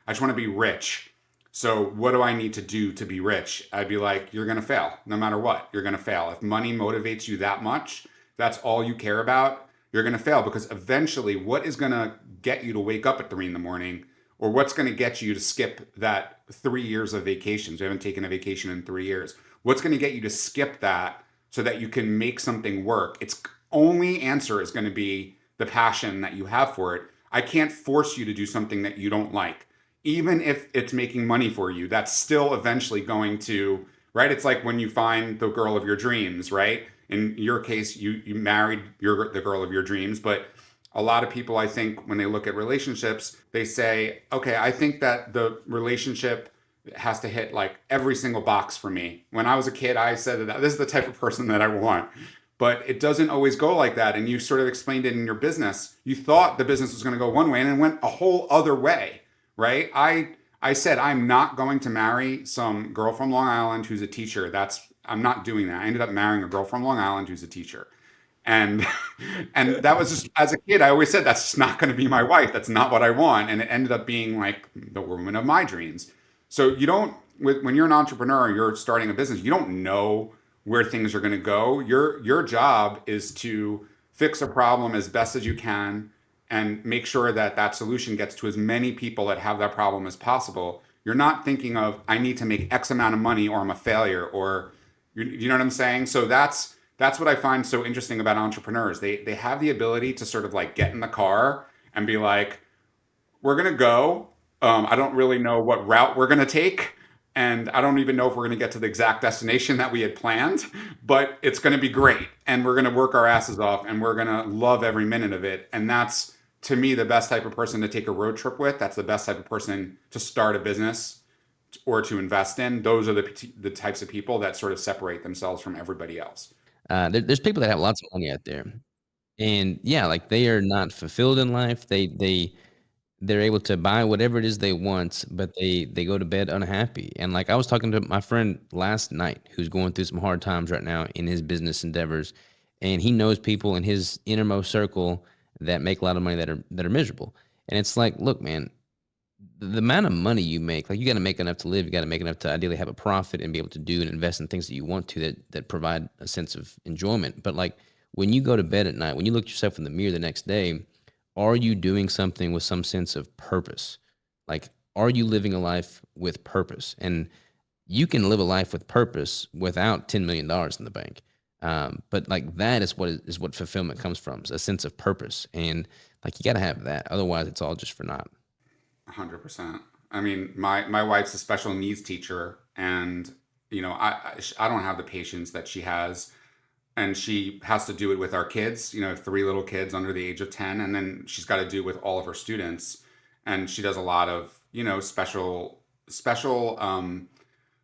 just want to be rich. So what do I need to do to be rich? I'd be like, you're going to fail. No matter what, you're going to fail. If money motivates you that much, that's all you care about, you're going to fail, because eventually what is going to get you to wake up at 3 in the morning, or what's going to get you to skip that 3 years of vacations? We haven't taken a vacation in 3 years. What's going to get you to skip that so that you can make something work? Its only answer is going to be the passion that you have for it. I can't force you to do something that you don't like. Even if it's making money for you, that's still eventually going to, right? It's like when you find the girl of your dreams, right? In your case, you married the girl of your dreams, but a lot of people, I think, when they look at relationships, they say, okay, I think that the relationship has to hit like every single box for me. When I was a kid, I said that this is the type of person that I want. But it doesn't always go like that. And you sort of explained it in your business. You thought the business was going to go one way and it went a whole other way, right? I said, I'm not going to marry some girl from Long Island who's a teacher. I'm not doing that. I ended up marrying a girl from Long Island who's a teacher. And and that was just, as a kid, I always said that's just not going to be my wife. That's not what I want. And it ended up being like the woman of my dreams. So you don't, when you're an entrepreneur, you're starting a business, you don't know where things are going to go. Your job is to fix a problem as best as you can and make sure that that solution gets to as many people that have that problem as possible. You're not thinking of, I need to make X amount of money or I'm a failure, or you know what I'm saying? So that's what I find so interesting about entrepreneurs. They have the ability to sort of like get in the car and be like, we're going to go. I don't really know what route we're going to take. And I don't even know if we're going to get to the exact destination that we had planned, but it's going to be great. And we're going to work our asses off and we're going to love every minute of it. And that's, to me, the best type of person to take a road trip with. That's the best type of person to start a business or to invest in. Those are the types of people that sort of separate themselves from everybody else. There's people that have lots of money out there, and yeah, like they are not fulfilled in life. They're able to buy whatever it is they want, but they go to bed unhappy. And like I was talking to my friend last night who's going through some hard times right now in his business endeavors, and he knows people in his innermost circle that make a lot of money that are miserable. And it's like, look, man, the amount of money you make, like you got to make enough to live, you got to make enough to ideally have a profit and be able to do and invest in things that you want to that provide a sense of enjoyment. But like when you go to bed at night, when you look at yourself in the mirror the next day, are you doing something with some sense of purpose? Like, are you living a life with purpose? And you can live a life with purpose without $10 million in the bank. But like that is what fulfillment comes from, a sense of purpose. And like you got to have that. Otherwise, it's all just for naught. 100%. I mean, my wife's a special needs teacher, and I don't have the patience that she has. and she has to do it with our kids, 3 little kids under the age of 10, and then she's got to do it with all of her students. And she does a lot of, special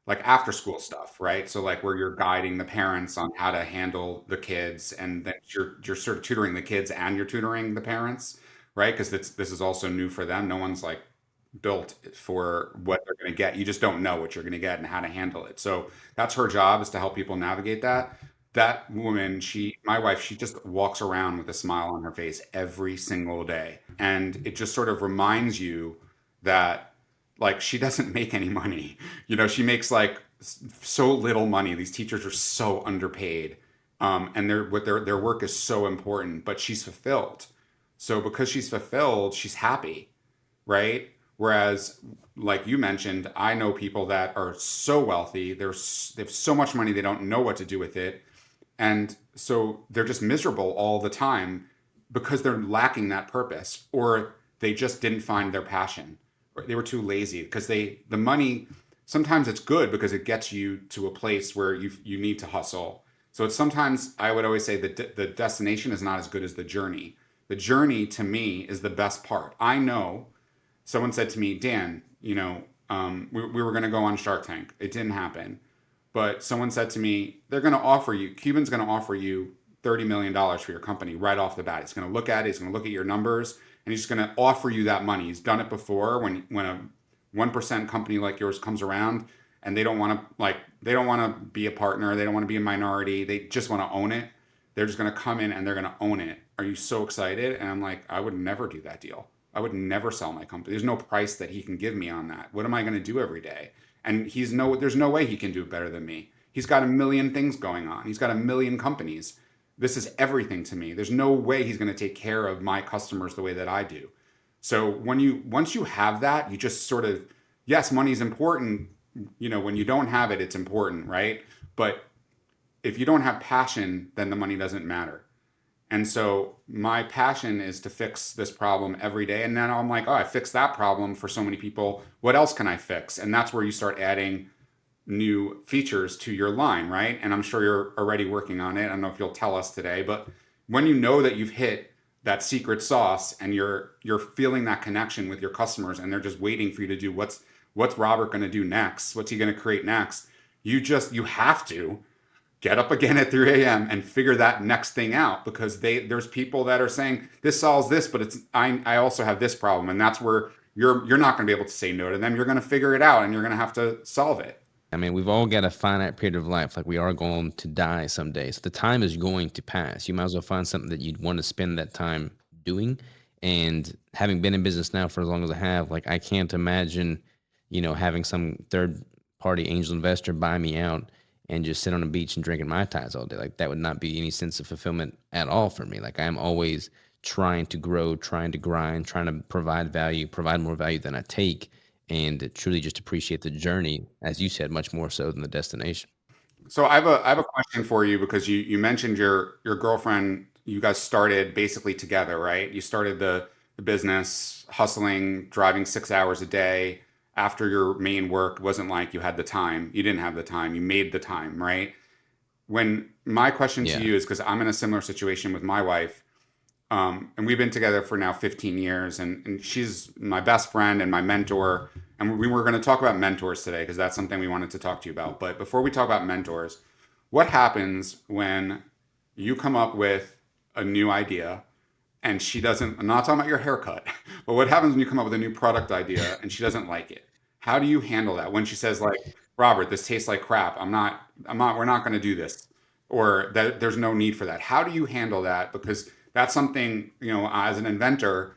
like after school stuff, right? So like where you're guiding the parents on how to handle the kids, and then you're sort of tutoring the kids and you're tutoring the parents, right? Because this is also new for them. No one's like built for what they're going to get. You just don't know what you're going to get and how to handle it. So that's her job, is to help people navigate that. That woman, my wife, she just walks around with a smile on her face every single day. And it just sort of reminds you that like she doesn't make any money. She makes like so little money. These teachers are so underpaid. And their work is so important, but she's fulfilled. So because she's fulfilled, she's happy, right? Whereas, like you mentioned, I know people that are so wealthy, they have so much money, they don't know what to do with it. And so they're just miserable all the time because they're lacking that purpose, or they just didn't find their passion, or they were too lazy because the money, sometimes it's good because it gets you to a place where you need to hustle. So it's sometimes, I would always say that the destination is not as good as the journey. The journey to me is the best part. I know someone said to me, Dan, we were going to go on Shark Tank. It didn't happen. But someone said to me, Cuban's going to offer you $30 million for your company right off the bat. He's going to look at it. He's going to look at your numbers, and he's going to offer you that money. He's done it before when a 1% company like yours comes around, and they don't want to be a partner. They don't want to be a minority. They just want to own it. They're just going to come in and they're going to own it. Are you so excited? And I'm like, I would never do that deal. I would never sell my company. There's no price that he can give me on that. What am I going to do every day? And there's no way he can do it better than me. He's got a million things going on. He's got a million companies. This is everything to me. There's no way he's going to take care of my customers the way that I do. So once you have that, you just sort of, yes, money's important. When you don't have it, it's important, right? But if you don't have passion, then the money doesn't matter. And so my passion is to fix this problem every day. And then I'm like, oh, I fixed that problem for so many people. What else can I fix? And that's where you start adding new features to your line, right? And I'm sure you're already working on it. I don't know if you'll tell us today, but when you know that you've hit that secret sauce and you're feeling that connection with your customers, and they're just waiting for you to do what's Robert going to do next? What's he going to create next? You have to get up again at 3 a.m. and figure that next thing out, because there's people that are saying this solves this, but I also have this problem, and that's where you're not going to be able to say no to them. You're going to figure it out, and you're going to have to solve it. I mean, we've all got a finite period of life. Like, we are going to die someday. So the time is going to pass. You might as well find something that you'd want to spend that time doing. And having been in business now for as long as I have, like, I can't imagine, having some third party angel investor buy me out and just sit on a beach and drinking Mai Tais all day. Like, that would not be any sense of fulfillment at all for me. Like, I'm always trying to grow, trying to grind, trying to provide more value than I take, and truly just appreciate the journey, as you said, much more so than the destination. So I have a question for you, because you mentioned your girlfriend. You guys started basically together, right? You started the business hustling, driving 6 hours a day after your main work. It wasn't like you had the time. You didn't have the time. You made the time, right? When my question to you is, because I'm in a similar situation with my wife, and we've been together for now 15 years, and she's my best friend and my mentor. And we were going to talk about mentors today, because that's something we wanted to talk to you about. But before we talk about mentors, what happens when you come up with a new idea and she doesn't? I'm not talking about your haircut, but what happens when you come up with a new product idea and she doesn't like it? How do you handle that when she says, like, Robert, this tastes like crap. we're not going to do this, or that there's no need for that? How do you handle that? Because that's something, as an inventor,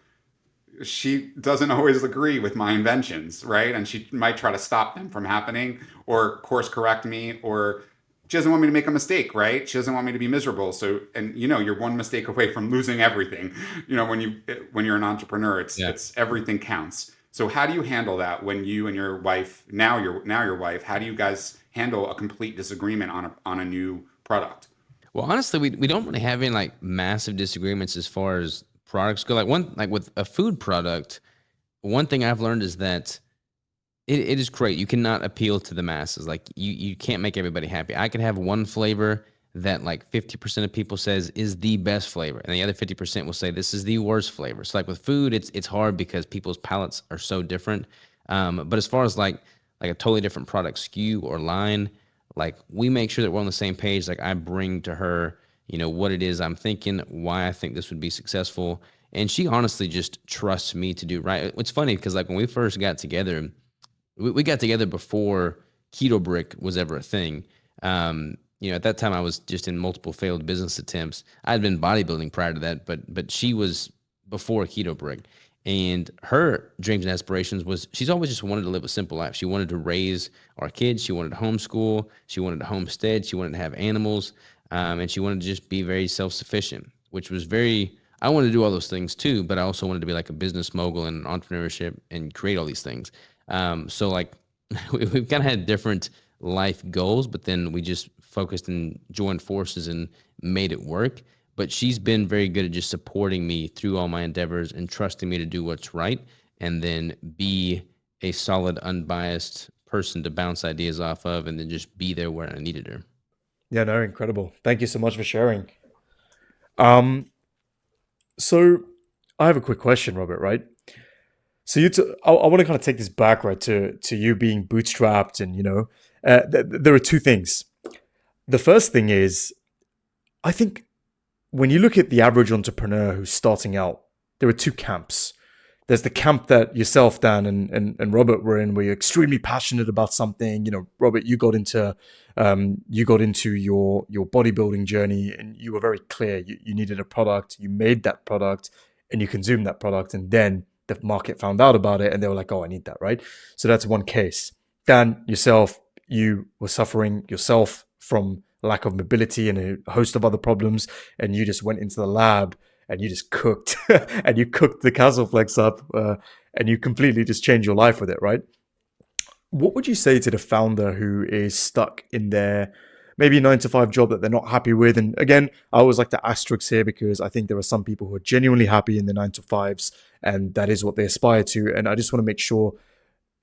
she doesn't always agree with my inventions, right? And she might try to stop them from happening, or course correct me, or she doesn't want me to make a mistake, right? She doesn't want me to be miserable. So, and you're one mistake away from losing everything. When you're an entrepreneur, it's everything counts. So how do you handle that when you and your wife, now your wife, how do you guys handle a complete disagreement on a new product? Well, honestly, we don't really have any like massive disagreements as far as products go. Like with a food product, one thing I've learned is that it is great. You cannot appeal to the masses. Like, you can't make everybody happy. I could have one flavor that like 50% of people says is the best flavor, and the other 50% will say this is the worst flavor. So like with food, it's hard because people's palates are so different. But as far as like a totally different product SKU or line, like we make sure that we're on the same page. Like I bring to her, what it is I'm thinking, why I think this would be successful, and she honestly just trusts me to do right. It's funny because like when we first got together, we got together before Keto Brick was ever a thing. At that time I was just in multiple failed business attempts. I'd been bodybuilding prior to that, but she was before Keto Brick. And her dreams and aspirations was she's always just wanted to live a simple life. She wanted to raise our kids. She wanted to homeschool. She wanted to homestead. She wanted to have animals. And she wanted to just be very self-sufficient, which was I wanted to do all those things too, but I also wanted to be like a business mogul and entrepreneurship and create all these things. So like we've kind of had different life goals, but then we just focused and joined forces and made it work. But she's been very good at just supporting me through all my endeavors and trusting me to do what's right, and then be a solid, unbiased person to bounce ideas off of, and then just be there where I needed her. Yeah, no, incredible. Thank you so much for sharing. So I have a quick question, Robert, right? So I want to kind of take this back, right, to you being bootstrapped, and there are two things. The first thing is, I think when you look at the average entrepreneur who's starting out, there are two camps. There's the camp that yourself, Dan, and Robert were in, where you're extremely passionate about something. Robert, you got into your bodybuilding journey, and you were very clear. You needed a product, you made that product, and you consumed that product, and then the market found out about it, and they were like, "Oh, I need that," right? So that's one case. Dan, yourself, you were suffering yourself from lack of mobility and a host of other problems, and you just went into the lab and you just cooked and you cooked the Castleflex up, and you completely just changed your life with it, right? What would you say to the founder who is stuck in their maybe 9 to 5 job that they're not happy with? And again, I always like to asterisk here, because I think there are some people who are genuinely happy in their 9 to 5s, and that is what they aspire to. And I just want to make sure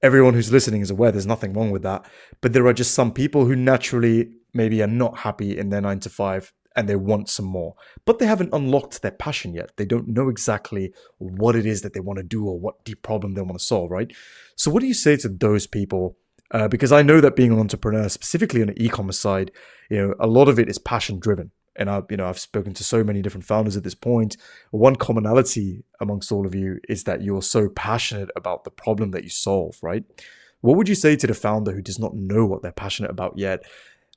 everyone who's listening is aware there's nothing wrong with that. But there are just some people who naturally maybe are not happy in their 9 to 5, and they want some more, but they haven't unlocked their passion yet. They don't know exactly what it is that they want to do or what deep problem they want to solve, right? So what do you say to those people? Because I know that being an entrepreneur, specifically on the e-commerce side, a lot of it is passion driven. And I've spoken to so many different founders at this point. One commonality amongst all of you is that you're so passionate about the problem that you solve, right? What would you say to the founder who does not know what they're passionate about yet?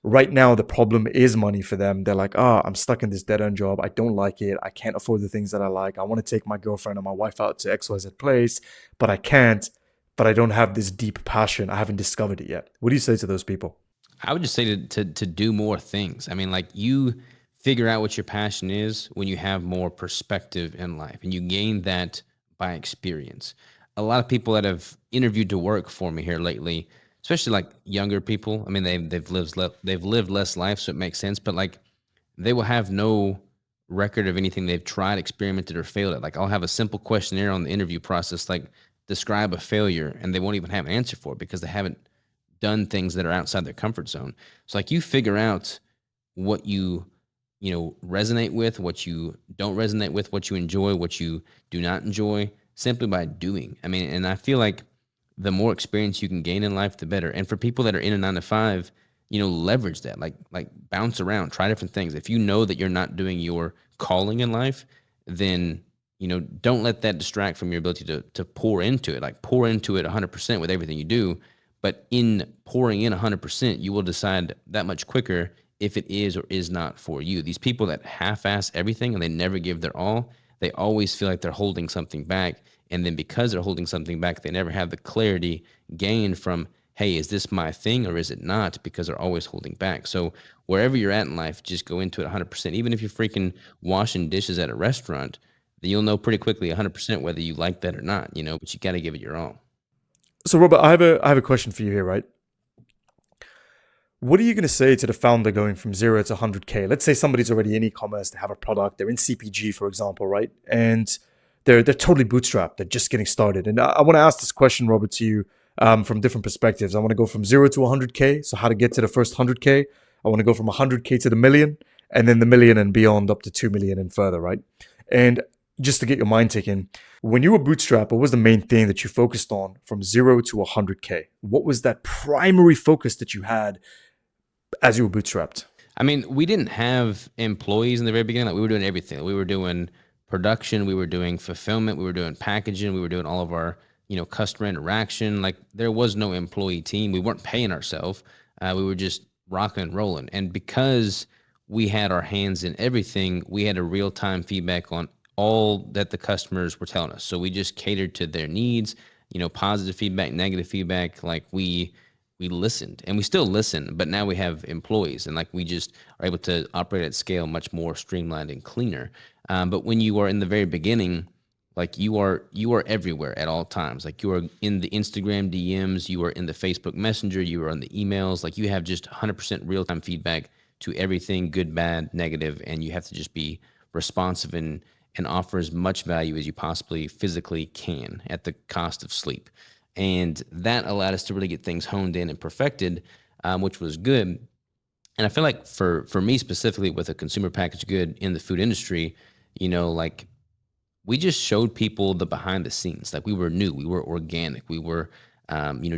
Right now, the problem is money for them. They're like, I'm stuck in this dead-end job. I don't like it. I can't afford the things that I like. I want to take my girlfriend and my wife out to XYZ place, but I can't. But I don't have this deep passion. I haven't discovered it yet. What do you say to those people? I would just say to do more things. I mean, like, you figure out what your passion is when you have more perspective in life, and you gain that by experience. A lot of people that have interviewed to work for me here lately, especially like younger people, I mean, they've lived less life, so it makes sense. But like, they will have no record of anything they've tried, experimented, or failed at. Like, I'll have a simple questionnaire on the interview process, like describe a failure, and they won't even have an answer for it because they haven't done things that are outside their comfort zone. So like, you figure out what you resonate with, what you don't resonate with, what you enjoy, what you do not enjoy, simply by doing. I mean, and I feel like the more experience you can gain in life, the better. And for people that are in a 9 to 5, leverage that, like bounce around, try different things. If you know that you're not doing your calling in life, then, don't let that distract from your ability to pour into it. Like, pour into it 100% with everything you do. But in pouring in 100%, you will decide that much quicker if it is or is not for you. These people that half-ass everything and they never give their all, they always feel like they're holding something back. And then because they're holding something back, they never have the clarity gained from, hey, is this my thing or is it not? Because they're always holding back. So wherever you're at in life, just go into it 100%. Even if you're freaking washing dishes at a restaurant, then you'll know pretty quickly 100% whether you like that or not, but you got to give it your all. So Robert, I have a question for you here, right? What are you going to say to the founder going from 0 to 100K? Let's say somebody's already in e-commerce, they have a product, they're in CPG, for example, right? And they're totally bootstrapped, they're just getting started. And I want to ask this question, Robert, to you from different perspectives. I want to go from 0 to 100K, so how to get to the first 100K. I want to go from 100K to the million, and then the million and beyond up to 2 million and further, right? And just to get your mind ticking, when you were bootstrapped, what was the main thing that you focused on from 0 to 100K? What was that primary focus that you had as you were bootstrapped? I mean, we didn't have employees in the very beginning. Like, we were doing everything. We were doing production, we were doing fulfillment, we were doing packaging, we were doing all of our, customer interaction. Like, there was no employee team. We weren't paying ourselves. We were just rocking and rolling. And because we had our hands in everything, we had a real-time feedback on all that the customers were telling us. So we just catered to their needs, positive feedback, negative feedback. Like, we listened, and we still listen, but now we have employees, and like, we just are able to operate at scale much more streamlined and cleaner. But when you are in the very beginning, like, you are everywhere at all times. Like, you are in the Instagram DMs, you are in the Facebook Messenger, you are on the emails. Like, you have just 100% real-time feedback to everything, good, bad, negative, and you have to just be responsive and offer as much value as you possibly physically can at the cost of sleep. And that allowed us to really get things honed in and perfected, which was good. And I feel like for me specifically, with a consumer packaged good in the food industry, like, we just showed people the behind the scenes. Like, we were new, we were organic, we were,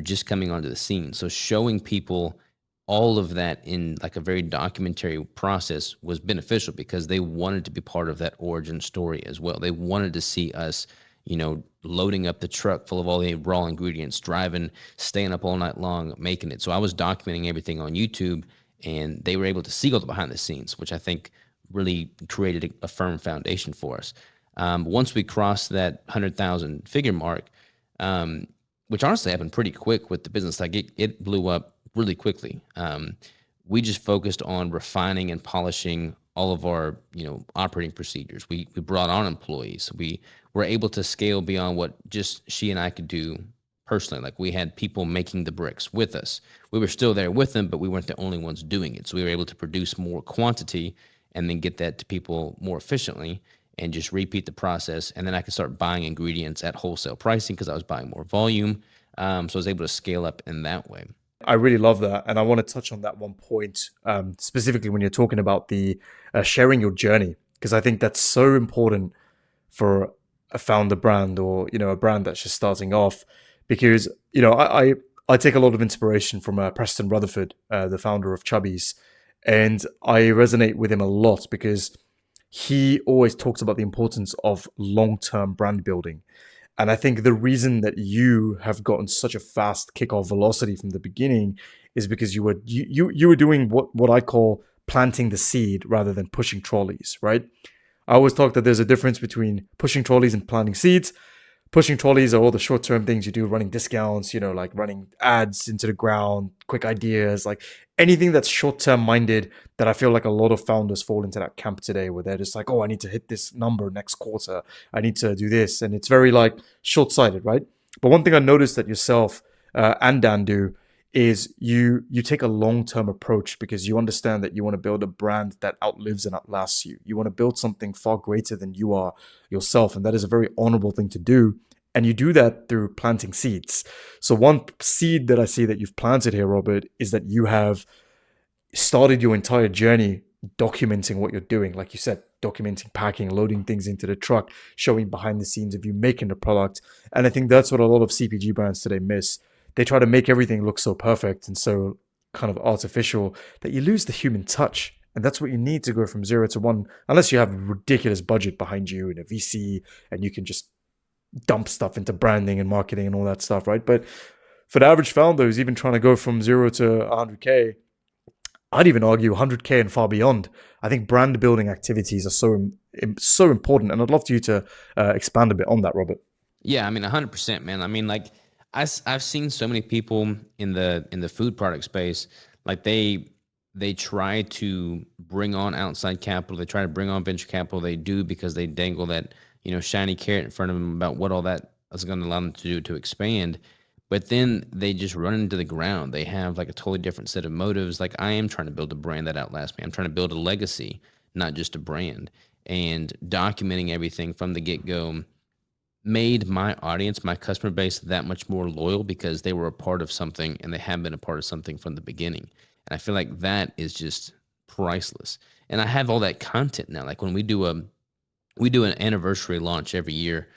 just coming onto the scene. So showing people all of that in like a very documentary process was beneficial, because they wanted to be part of that origin story as well. They wanted to see us, loading up the truck full of all the raw ingredients, driving, staying up all night long, making it. So I was documenting everything on YouTube, and they were able to see all the behind the scenes, which I think really created a firm foundation for us. Once we crossed that 100,000 figure mark, which honestly happened pretty quick with the business, like, it blew up really quickly. We just focused on refining and polishing all of our, operating procedures. We brought on employees. We were able to scale beyond what just she and I could do personally. Like, we had people making the bricks with us. We were still there with them, but we weren't the only ones doing it. So we were able to produce more quantity and then get that to people more efficiently, and just repeat the process. And then I could start buying ingredients at wholesale pricing, because I was buying more volume. So I was able to scale up in that way. I really love that. And I want to touch on that one point, specifically when you're talking about the sharing your journey, because I think that's so important for a founder brand, or, a brand that's just starting off. Because, I take a lot of inspiration from Preston Rutherford, the founder of Chubbies. And I resonate with him a lot, because he always talks about the importance of long-term brand building. And I think the reason that you have gotten such a fast kickoff velocity from the beginning is because you were doing what I call planting the seed rather than pushing trolleys, right? I always talk that there's a difference between pushing trolleys and planting seeds. Pushing trolleys are all the short-term things you do, running discounts, like running ads into the ground, quick ideas, like anything that's short-term minded, that I feel like a lot of founders fall into that camp today, where they're just like, oh, I need to hit this number next quarter. I need to do this. And it's very like short-sighted, right? But one thing I noticed that yourself and Dan do is you take a long-term approach, because you understand that you want to build a brand that outlives and outlasts you. You want to build something far greater than you are yourself, and that is a very honorable thing to do. And you do that through planting seeds. So one seed that I see that you've planted here, Robert, is that you have started your entire journey documenting what you're doing. Like you said, documenting packing, loading things into the truck, showing behind the scenes of you making the product. And I think that's what a lot of CPG brands today miss. They try to make everything look so perfect and so kind of artificial that you lose the human touch. And that's what you need to go from 0 to 1, unless you have a ridiculous budget behind you and a VC, and you can just dump stuff into branding and marketing and all that stuff, right? But for the average founder who's even trying to go from 0 to 100K, I'd even argue 100K and far beyond. I think brand building activities are so important. And I'd love you to expand a bit on that, Robert. Yeah, I mean, 100%, man. I mean, like, I've seen so many people in the food product space, like, they try to bring on outside capital, they try to bring on venture capital. They do, because they dangle that, shiny carrot in front of them about what all that is going to allow them to do to expand. But then they just run into the ground. They have like a totally different set of motives. Like, I am trying to build a brand that outlasts me. I'm trying to build a legacy, not just a brand. And documenting everything from the get-go made my audience, my customer base, that much more loyal, because they were a part of something, and they have been a part of something from the beginning. And I feel like that is just priceless. And I have all that content now. Like when we do an anniversary launch every year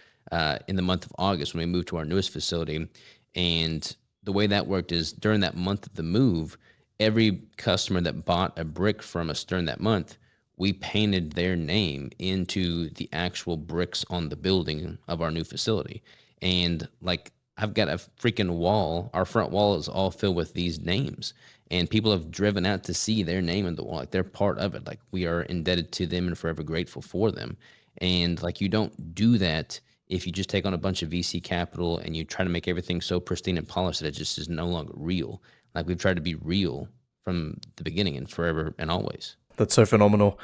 in the month of August when we move to our newest facility. And the way that worked is during that month of the move, every customer that bought a brick from us during that month, we painted their name into the actual bricks on the building of our new facility. And like I've got a freaking wall. Our front wall is all filled with these names. And people have driven out to see their name in the wall. Like they're part of it. Like we are indebted to them and forever grateful for them. And like you don't do that if you just take on a bunch of VC capital and you try to make everything so pristine and polished that it just is no longer real. Like we've tried to be real from the beginning and forever and always. That's so phenomenal.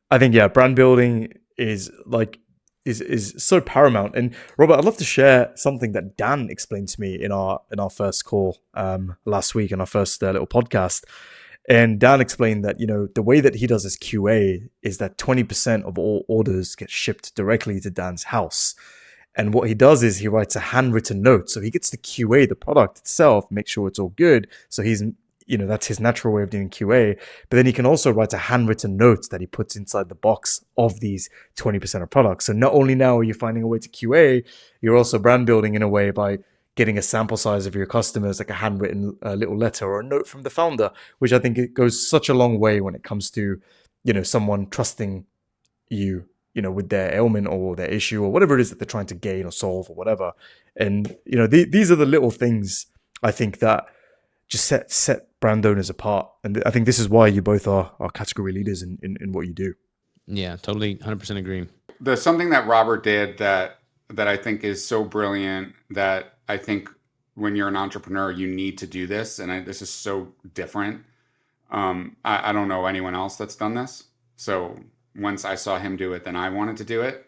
I think, yeah, brand building is like is so paramount. And Robert, I'd love to share something that Dan explained to me in our first call last week in our first little podcast. And Dan explained that, the way that he does his QA is that 20% of all orders get shipped directly to Dan's house. And what he does is he writes a handwritten note. So he gets to QA the product itself, make sure it's all good. So he's, that's his natural way of doing QA. But then he can also write a handwritten note that he puts inside the box of these 20% of products. So not only now are you finding a way to QA, you're also brand building in a way by getting a sample size of your customers, like a handwritten little letter or a note from the founder, which I think it goes such a long way when it comes to, someone trusting you, with their ailment or their issue or whatever it is that they're trying to gain or solve or whatever. And, these are the little things I think that just set brand owners apart. And I think this is why you both are category leaders in what you do. Yeah, totally 100% agree. There's something that Robert did that I think is so brilliant that I think when you're an entrepreneur, you need to do this. And this is so different. I don't know anyone else that's done this. So once I saw him do it, then I wanted to do it.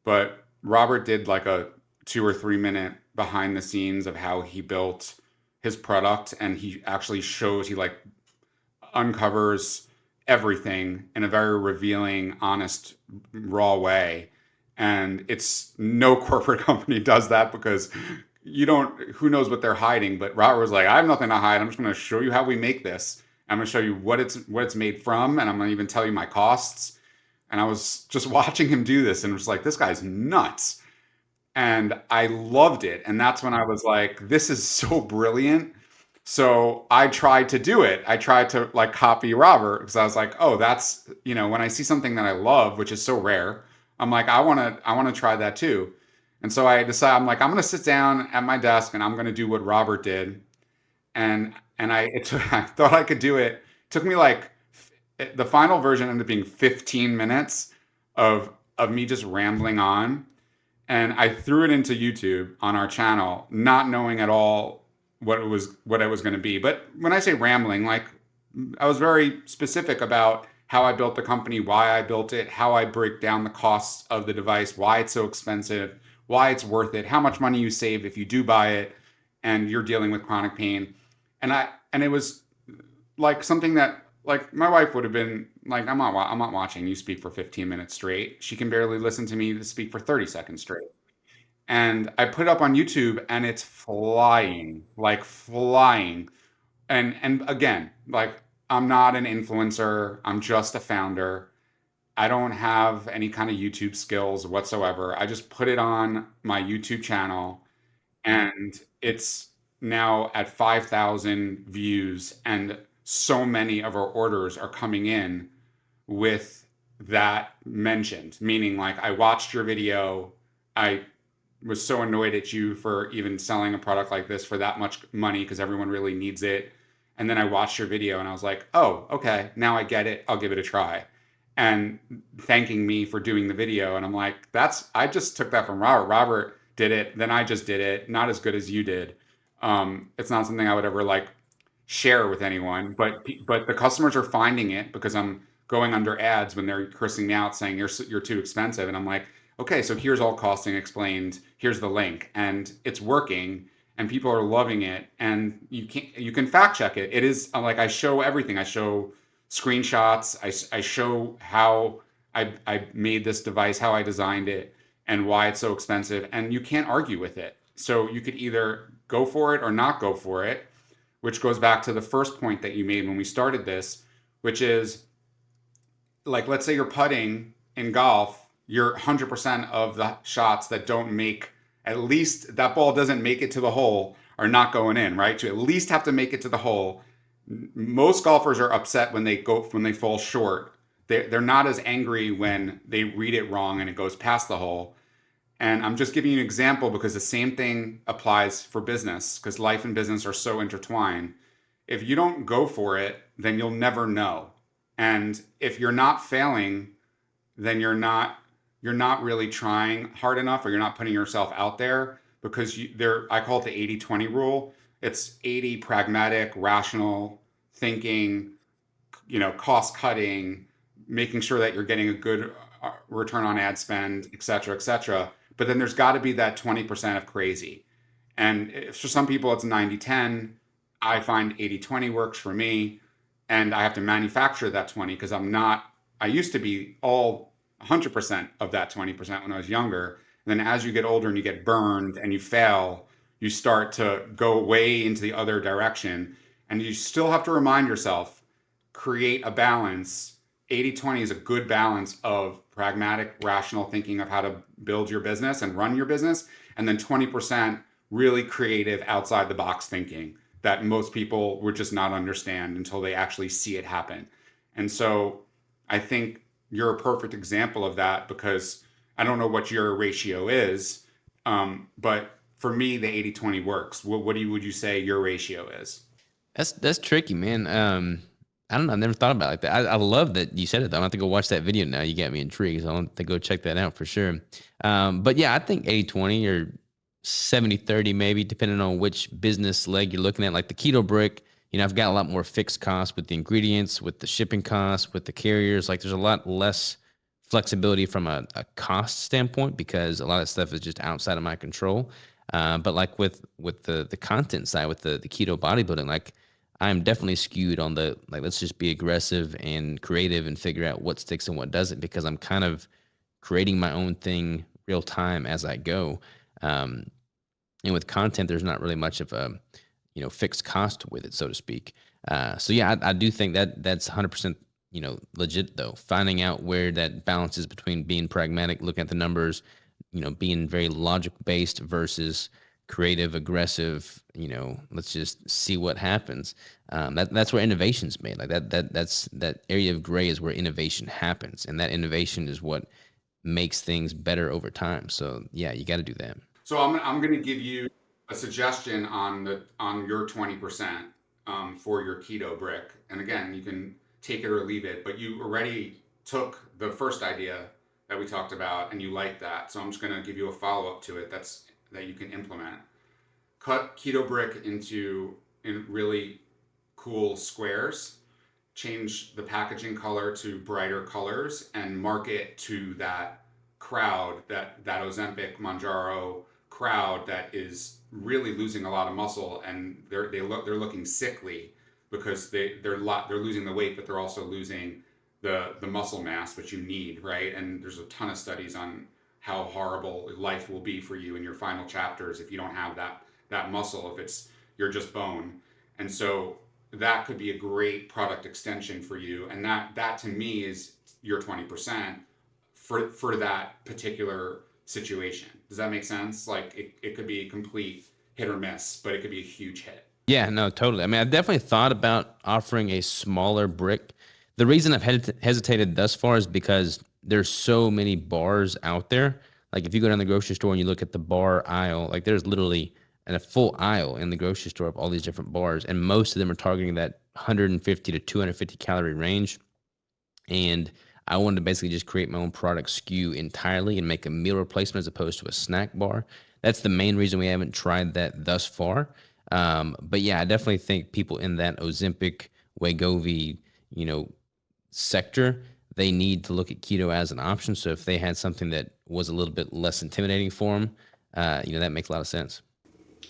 But Robert did like a 2 or 3 minute behind the scenes of how he built his product. And he actually shows, he like uncovers everything in a very revealing, honest, raw way. And it's no corporate company does that because who knows what they're hiding. But Robert was like, I have nothing to hide. I'm just going to show you how we make this. I'm going to show you what it's made from. And I'm going to even tell you my costs. And I was just watching him do this and was like, this guy's nuts. And I loved it. And that's when I was like, this is so brilliant. So I tried to do it. I tried to like copy Robert because I was like, oh, that's, when I see something that I love, which is so rare, I'm like, I want to try that too. And so I decided, I'm like, I'm going to sit down at my desk and I'm going to do what Robert did. And I thought I could do it. It took me like, the final version ended up being 15 minutes of me just rambling on. And I threw it into YouTube on our channel, not knowing at all what it was going to be. But when I say rambling, like I was very specific about how I built the company, why I built it, how I break down the costs of the device, why it's so expensive, why it's worth it, how much money you save if you do buy it and you're dealing with chronic pain. And it was like something that like my wife would have been like, I'm not watching you speak for 15 minutes straight. She can barely listen to me speak for 30 seconds straight. And I put it up on YouTube and it's flying. And again, like I'm not an influencer. I'm just a founder. I don't have any kind of YouTube skills whatsoever. I just put it on my YouTube channel and it's now at 5,000 views and so many of our orders are coming in with that mentioned, meaning like I watched your video. I was so annoyed at you for even selling a product like this for that much money because everyone really needs it. And then I watched your video and I was like, oh, okay, now I get it. I'll give it a try. And thanking me for doing the video. And I'm like, I just took that from Robert. Robert did it. Then I just did it. Not as good as you did. It's not something I would ever like share with anyone, but the customers are finding it because I'm going under ads when they're cursing me out saying you're too expensive. And I'm like, okay, so here's all costing explained. Here's the link and it's working and people are loving it. And you can fact check it. It is like, I show everything. I show screenshots. I show how I made this device, how I designed it and why it's so expensive. And you can't argue with it. So you could either go for it or not go for it. which goes back to the first point that you made when we started this, which is like, let's say you're putting in golf, you're 100% of the shots that don't make, at least that ball doesn't make it to the hole, are not going in, right? You at least have to make it to the hole. Most golfers are upset when they fall short. They're not as angry when they read it wrong and it goes past the hole. And I'm just giving you an example because the same thing applies for business, because life and business are so intertwined. If you don't go for it, then you'll never know. And if you're not failing, then you're not really trying hard enough, or you're not putting yourself out there, because I call it the 80-20 rule. It's 80 pragmatic, rational thinking, cost cutting, making sure that you're getting a good return on ad spend, et cetera, et cetera. But then there's got to be that 20% of crazy. And for some people, it's 90-10. I find 80-20 works for me. And I have to manufacture that 20 because I used to be all 100% of that 20% when I was younger. And then as you get older and you get burned and you fail, you start to go way into the other direction. And you still have to remind yourself, create a balance. 80-20 is a good balance of pragmatic, rational thinking of how to build your business and run your business. And then 20% really creative, outside the box thinking that most people would just not understand until they actually see it happen. And so I think you're a perfect example of that, because I don't know what your ratio is, but for me, the 80-20 works. What would you say your ratio is? That's tricky, man. I don't know. I've never thought about it like that. I love that you said it, though. I'm going to have to go watch that video now. You got me intrigued. So I'll have to go check that out for sure. But yeah, I think 80-20 or 70-30 maybe, depending on which business leg you're looking at. Like the keto brick, I've got a lot more fixed costs with the ingredients, with the shipping costs, with the carriers. Like there's a lot less flexibility from a cost standpoint, because a lot of stuff is just outside of my control. But like with the content side, with the keto bodybuilding, like I'm definitely skewed on the, like, let's just be aggressive and creative and figure out what sticks and what doesn't, because I'm kind of creating my own thing real time as I go. And with content, there's not really much of a, fixed cost with it, so to speak. So yeah, I do think that that's 100%, legit though. Finding out where that balance is between being pragmatic, looking at the numbers, being very logic based versus creative, aggressive, let's just see what happens. That's where innovation's made. Like that's that area of gray is where innovation happens. And that innovation is what makes things better over time. So yeah, you got to do that. So I'm going to give you a suggestion on your 20% for your keto brick. And again, you can take it or leave it, but you already took the first idea that we talked about and you like that. So I'm just going to give you a follow up to it that you can implement. Cut keto brick in really cool squares. Change the packaging color to brighter colors and market to that crowd, that Ozempic Mounjaro crowd that is really losing a lot of muscle, and they're looking sickly because they're losing the weight, but they're also losing the muscle mass, which you need, right? And there's a ton of studies on how horrible life will be for you in your final chapters if you don't have that muscle, if you're just bone. And so that could be a great product extension for you, and that to me is your 20% for that particular situation. Does that make sense? Like it could be a complete hit or miss, but it could be a huge hit. Yeah, no, totally. I mean, I've definitely thought about offering a smaller brick. The reason I've hesitated thus far is because there's so many bars out there. Like if you go down the grocery store and you look at the bar aisle, like there's literally a full aisle in the grocery store of all these different bars, and most of them are targeting that 150 to 250 calorie range. And I wanted to basically just create my own product SKU entirely and make a meal replacement as opposed to a snack bar. That's the main reason we haven't tried that thus far. But yeah, I definitely think people in that Ozempic, Wegovy, sector, they need to look at keto as an option. So if they had something that was a little bit less intimidating for them, that makes a lot of sense.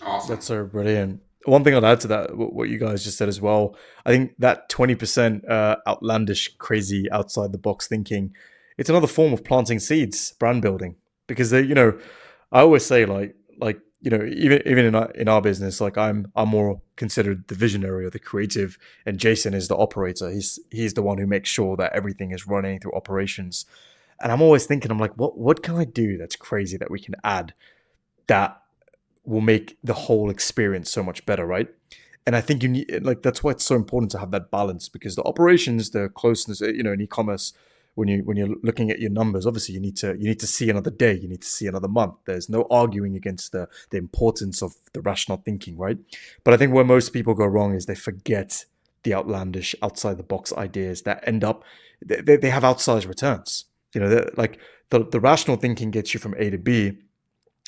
Awesome. That's so brilliant. One thing I'd add to that, what you guys just said as well, I think that 20% outlandish, crazy, outside the box thinking, it's another form of planting seeds, brand building. Because I always say like even in our business, like I'm more considered the visionary or the creative, and Jason is the operator. He's the one who makes sure that everything is running through operations. And I'm always thinking, I'm like, what can I do that's crazy that we can add that will make the whole experience so much better, right? And I think you need, like, that's why it's so important to have that balance, because the operations, the closeness, in e-commerce, when you're looking at your numbers, obviously you need to see another day, you need to see another month. There's no arguing against the importance of the rational thinking, right? But I think where most people go wrong is they forget the outlandish, outside the box ideas that end up they have outsized returns. Like the rational thinking gets you from A to B.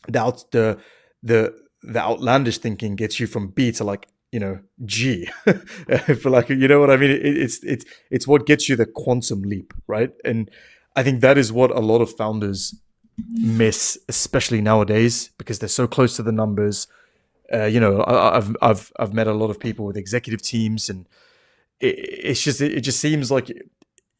The the outlandish thinking gets you from B to, like, G. For, like, you know what I mean? It's what gets you the quantum leap, right? And I think that is what a lot of founders miss, especially nowadays, because they're so close to the numbers. I've met a lot of people with executive teams, and it just seems like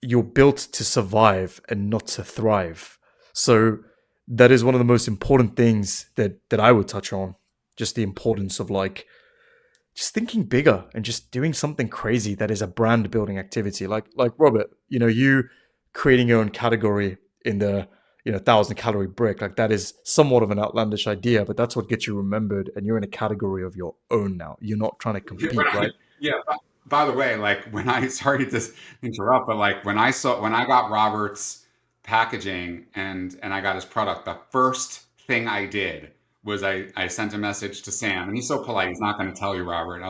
you're built to survive and not to thrive. So that is one of the most important things that I would touch on. Just the importance of, like, just thinking bigger and just doing something crazy that is a brand building activity. Like Robert, you creating your own category in the 1,000-calorie brick, like, that is somewhat of an outlandish idea, but that's what gets you remembered, and you're in a category of your own now. You're not trying to compete, right? Yeah. By the way, like, when I sorry to interrupt, but like when I got Robert's packaging and I got his product, the first thing I did was I sent a message to Sam, and he's so polite, he's not going to tell you, Robert. And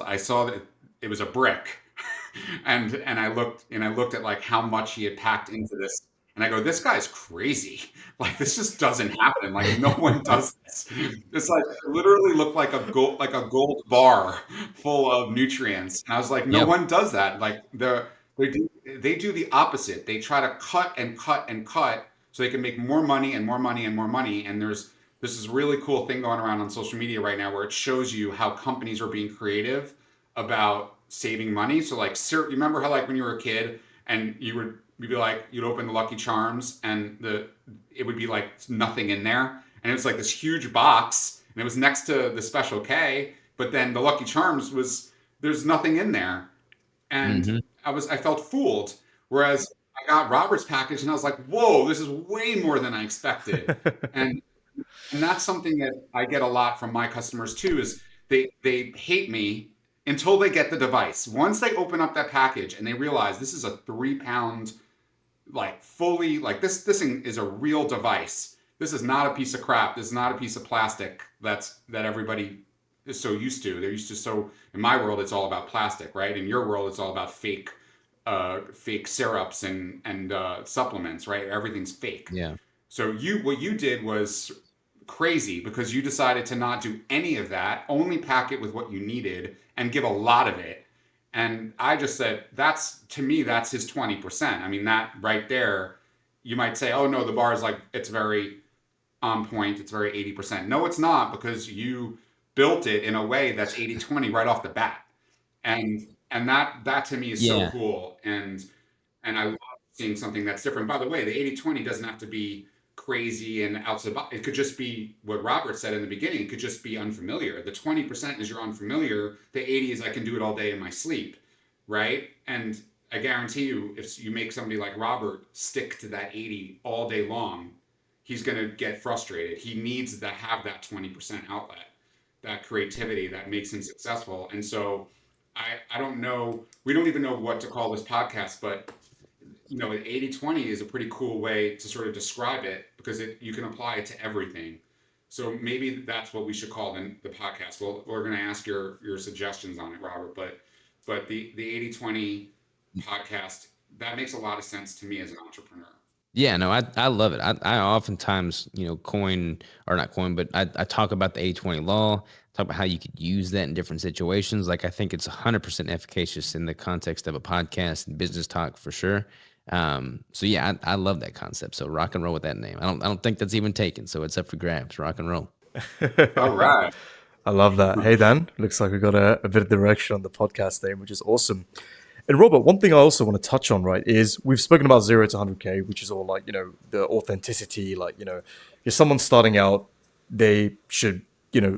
I saw that it was a brick, and I looked at, like, how much he had packed into this, and I go, this guy's crazy. Like, this just doesn't happen. Like, no one does this. It's like, it literally looked like a gold bar full of nutrients. And I was like, no Yep. one does that. Like, they do the opposite. They try to cut and cut and cut so they can make more money and more money and more money. And there's this really cool thing going around on social media right now where it shows you how companies are being creative about saving money. So, like, you remember how, like, when you were a kid and you'd be like, you'd open the Lucky Charms and it would be like nothing in there, and it was like this huge box, and it was next to the Special K, but then the Lucky Charms there's nothing in there, and Hmm. I felt fooled. Whereas I got Robert's package, and I was like, whoa, this is way more than I expected, and that's something that I get a lot from my customers too. Is they hate me until they get the device. Once they open up that package and they realize this is a 3 pound, like, fully, like, this thing is a real device. This is not a piece of crap. This is not a piece of plastic that everybody is so used to. They're used to, so in my world it's all about plastic, right? In your world it's all about fake syrups and supplements, right? Everything's fake. Yeah. So what you did was crazy, because you decided to not do any of that, only pack it with what you needed and give a lot of it. And I just said, to me, that's his 20%. I mean, that right there, you might say, oh no, the bar is, like, it's very on point. It's very 80%. No, it's not, because you built it in a way that's 80/20 right off the bat. And that to me is so Yeah. cool. And I love seeing something that's different. By the way, the 80/20 doesn't have to be crazy and outside the box. It could just be what Robert said in the beginning. It could just be unfamiliar. The 20% is you're unfamiliar. The 80 is I can do it all day in my sleep, right? And I guarantee you, if you make somebody like Robert stick to that 80 all day long, he's going to get frustrated. He needs to have that 20% outlet, that creativity that makes him successful. And so I don't know, we don't even know what to call this podcast, but 80/20 is a pretty cool way to sort of describe it, because you can apply it to everything. So maybe that's what we should call the podcast. Well, we're going to ask your suggestions on it, Robert. But the 80/20 podcast, that makes a lot of sense to me as an entrepreneur. Yeah, no, I love it. I oftentimes, coin, or not coin, but I talk about the 80/20 law, talk about how you could use that in different situations. Like, I think it's 100% efficacious in the context of a podcast and business talk, for sure. So yeah, I love that concept. So rock and roll with that name. I don't think that's even taken. So it's up for grabs. Rock and roll. All right. I love that. Hey, Dan, looks like we got a bit of direction on the podcast name, which is awesome. And Robert, one thing I also want to touch on, right, is we've spoken about 0 to 100K, which is all, like, the authenticity, like, you're someone starting out, they should,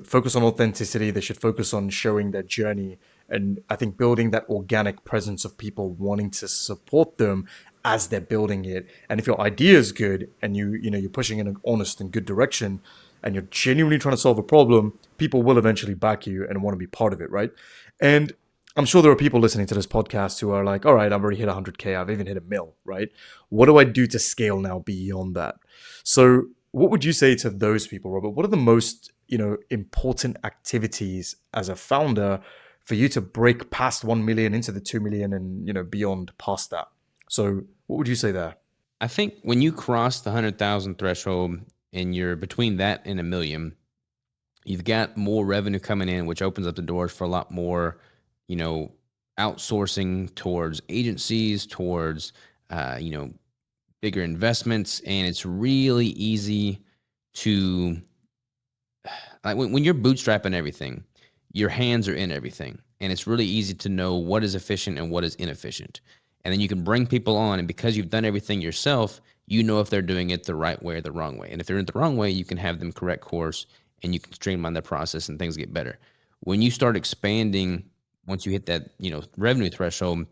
focus on authenticity. They should focus on showing their journey. And I think building that organic presence of people wanting to support them as they're building it. And if your idea is good and you're pushing in an honest and good direction and you're genuinely trying to solve a problem, people will eventually back you and want to be part of it, right? And I'm sure there are people listening to this podcast who are like, all right, I've already hit 100K. I've even hit a mil, right? What do I do to scale now beyond that? So what would you say to those people, Robert? What are the most, important activities as a founder for you to break past 1 million into the 2 million and, beyond past that? So what would you say there? I think when you cross the 100,000 threshold and you're between that and a million, you've got more revenue coming in, which opens up the doors for a lot more, outsourcing towards agencies, towards, bigger investments. And it's really easy to, like when you're bootstrapping everything, your hands are in everything. And it's really easy to know what is efficient and what is inefficient. And then you can bring people on. And because you've done everything yourself, you know if they're doing it the right way or the wrong way. And if they're in the wrong way, you can have them correct course and you can streamline their process and things get better. When you start expanding, once you hit that, revenue threshold,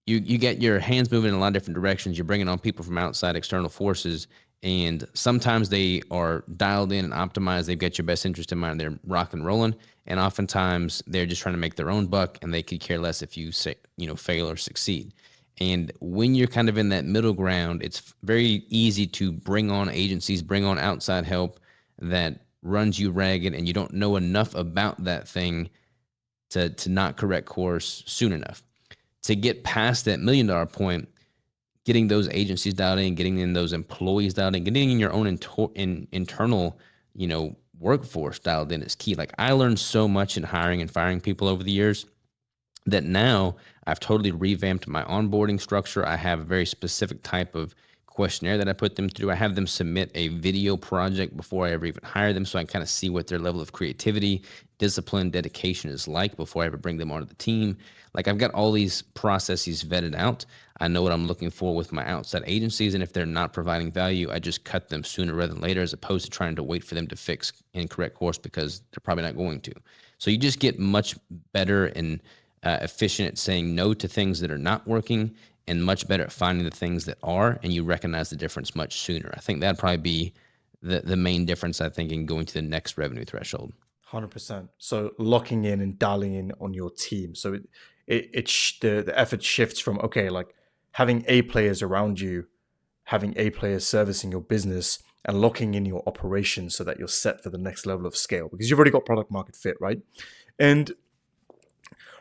you get your hands moving in a lot of different directions. You're bringing on people from outside external forces, and sometimes they are dialed in and optimized. They've got your best interest in mind. They're rock and rolling, and oftentimes they're just trying to make their own buck, and they could care less if you say, fail or succeed. And when you're kind of in that middle ground, it's very easy to bring on agencies, bring on outside help that runs you ragged, and you don't know enough about that thing to not correct course soon enough. To get past that $1 million point, getting those agencies dialed in, getting in those employees dialed in, getting in your own internal, workforce dialed in is key. Like I learned so much in hiring and firing people over the years that now I've totally revamped my onboarding structure. I have a very specific type of questionnaire that I put them through. I have them submit a video project before I ever even hire them, so I can kind of see what their level of creativity, discipline, dedication is like before I ever bring them onto the team. Like I've got all these processes vetted out. I know what I'm looking for with my outside agencies, and if they're not providing value, I just cut them sooner rather than later, as opposed to trying to wait for them to fix and correct course because they're probably not going to. So you just get much better and efficient at saying no to things that are not working, and much better at finding the things that are, and you recognize the difference much sooner. I think that'd probably be the main difference, I think, in going to the next revenue threshold. 100%. So locking in and dialing in on your team. So the effort shifts from, okay, like having A players around you, having A players servicing your business, and locking in your operations so that you're set for the next level of scale, because you've already got product market fit, right? And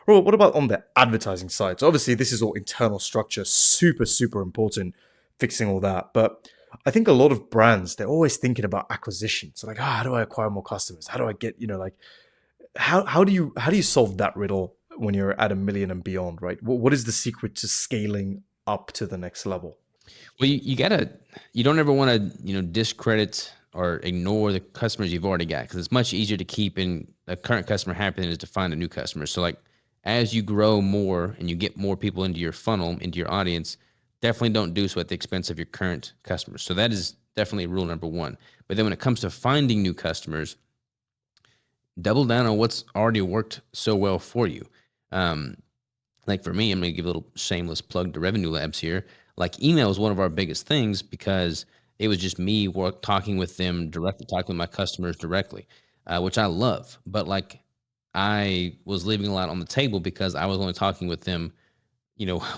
Robert, what about on the advertising side? So obviously this is all internal structure, super, super important, fixing all that. But I think a lot of brands, they're always thinking about acquisition. So like, how do I acquire more customers? How do I get, how do you solve that riddle when you're at 1 million and beyond, right? What is the secret to scaling up to the next level? Well, you don't ever want to, discredit or ignore the customers you've already got, because it's much easier to keep in a current customer happy than it is to find a new customer. So like, as you grow more and you get more people into your funnel, into your audience, definitely don't do so at the expense of your current customers. So that is definitely rule number one. But then when it comes to finding new customers, double down on what's already worked so well for you. Like for me, I'm going to give a little shameless plug to Revenue Labs here. Like email is one of our biggest things because it was just me talking with them directly, talking with my customers directly, which I love. But like I was leaving a lot on the table because I was only talking with them,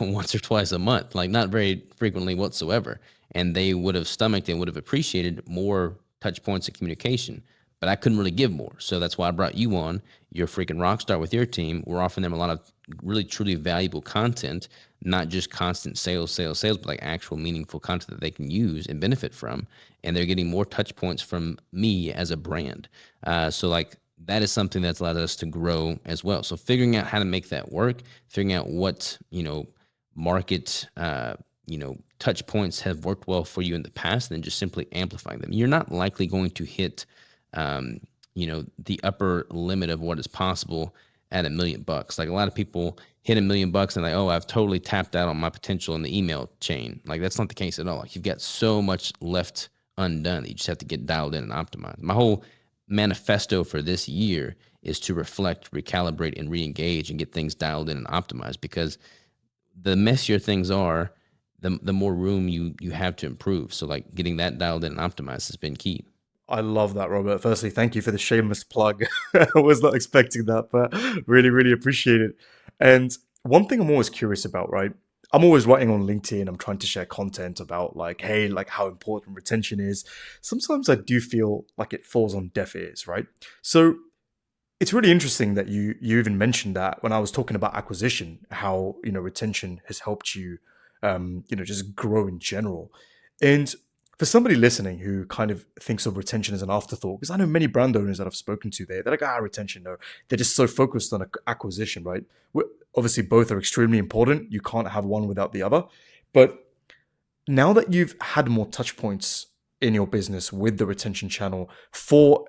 once or twice a month, like not very frequently whatsoever. And they would have stomached and would have appreciated more touch points of communication, but I couldn't really give more. So that's why I brought you on. You're a freaking rock star with your team. We're offering them a lot of really, truly valuable content, not just constant sales, but like actual meaningful content that they can use and benefit from. And they're getting more touch points from me as a brand. So like, that is something that's allowed us to grow as well. So figuring out how to make that work, figuring out what, market, touch points have worked well for you in the past, and then just simply amplifying them. You're not likely going to hit, the upper limit of what is possible at $1 million. Like a lot of people hit $1 million and like, oh, I've totally tapped out on my potential in the email chain. Like that's not the case at all. Like you've got so much left undone. You just have to get dialed in and optimized. My whole manifesto for this year is to reflect, recalibrate, and re-engage and get things dialed in and optimized, because the messier things are, the more room you have to improve. So like getting that dialed in and optimized has been key. I love that, Robert. Firstly, thank you for the shameless plug. I was not expecting that, but really, really appreciate it. And one thing I'm always curious about, right? I'm always writing on LinkedIn. I'm trying to share content about like, hey, like how important retention is. Sometimes I do feel like it falls on deaf ears, right? So it's really interesting that you even mentioned that when I was talking about acquisition, how retention has helped you, just grow in general. And for somebody listening who kind of thinks of retention as an afterthought, because I know many brand owners that I've spoken to, they're like, retention, no, they're just so focused on acquisition, right? Obviously, both are extremely important. You can't have one without the other. But now that you've had more touch points in your business with the retention channel for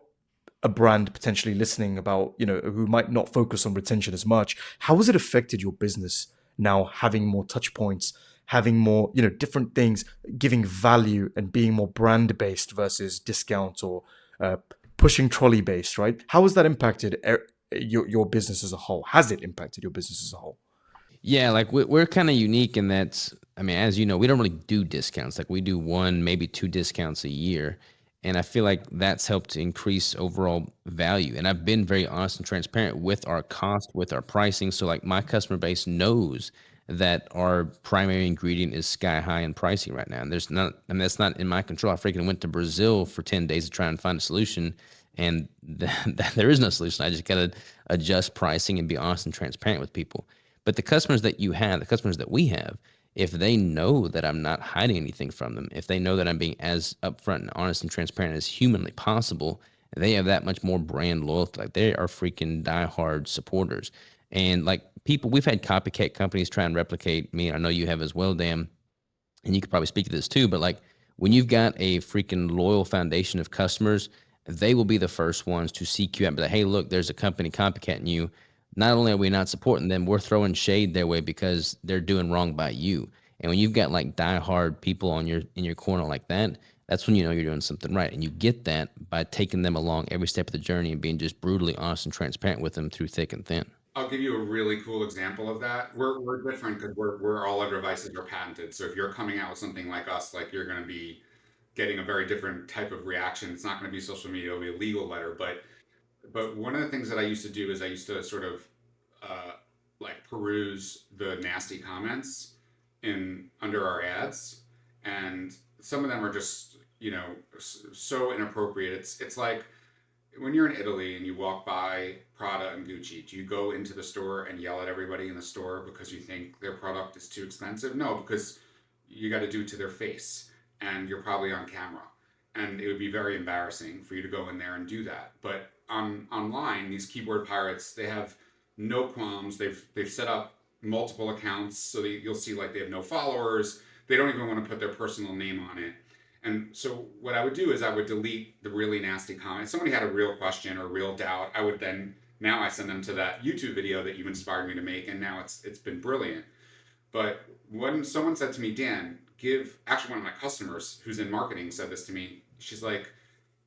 a brand potentially listening about, who might not focus on retention as much, how has it affected your business now having more touch points, having more, different things, giving value and being more brand based versus discount or pushing trolley based, right? How has that impacted your business as a whole? Has it impacted your business as a whole? Yeah, like we're kind of unique in that, I mean, as you know, we don't really do discounts. Like we do one, maybe two discounts a year. And I feel like that's helped to increase overall value. And I've been very honest and transparent with our cost, with our pricing. So like my customer base knows that our primary ingredient is sky high in pricing right now. And there's not, I mean, that's not in my control. I freaking went to Brazil for 10 days to try and find a solution. And there is no solution. I just got to adjust pricing and be honest and transparent with people. But the customers that you have, the customers that we have, if they know that I'm not hiding anything from them, if they know that I'm being as upfront and honest and transparent as humanly possible, they have that much more brand loyalty. Like they are freaking diehard supporters. And like people, we've had copycat companies try and replicate me. I know you have as well, Dan, and you could probably speak to this too, but like when you've got a freaking loyal foundation of customers, they will be the first ones to seek you out and be like, hey, look, there's a company copycatting you. Not only are we not supporting them, we're throwing shade their way because they're doing wrong by you. And when you've got like diehard people on in your corner like that, that's when you know you're doing something right. And you get that by taking them along every step of the journey and being just brutally honest and transparent with them through thick and thin. I'll give you a really cool example of that. We're different because we're all our devices are patented. So if you're coming out with something like us, like you're going to be getting a very different type of reaction. It's not going to be social media; it'll be a legal letter. But one of the things that I used to do is I used to sort of uh, like peruse the nasty comments in under our ads, and some of them are just so inappropriate. It's like when you're in Italy and you walk by Prada and Gucci, do you go into the store and yell at everybody in the store because you think their product is too expensive? No, because you got to do it to their face and you're probably on camera. And it would be very embarrassing for you to go in there and do that. But online, these keyboard pirates, they have no qualms. They've set up multiple accounts so that you'll see like they have no followers. They don't even want to put their personal name on it. And so what I would do is I would delete the really nasty comments. Somebody had a real question or a real doubt. I would then now I send them to that YouTube video that you inspired me to make, and now it's been brilliant. But when someone said to me, Dan, give actually one of my customers who's in marketing said this to me. She's like,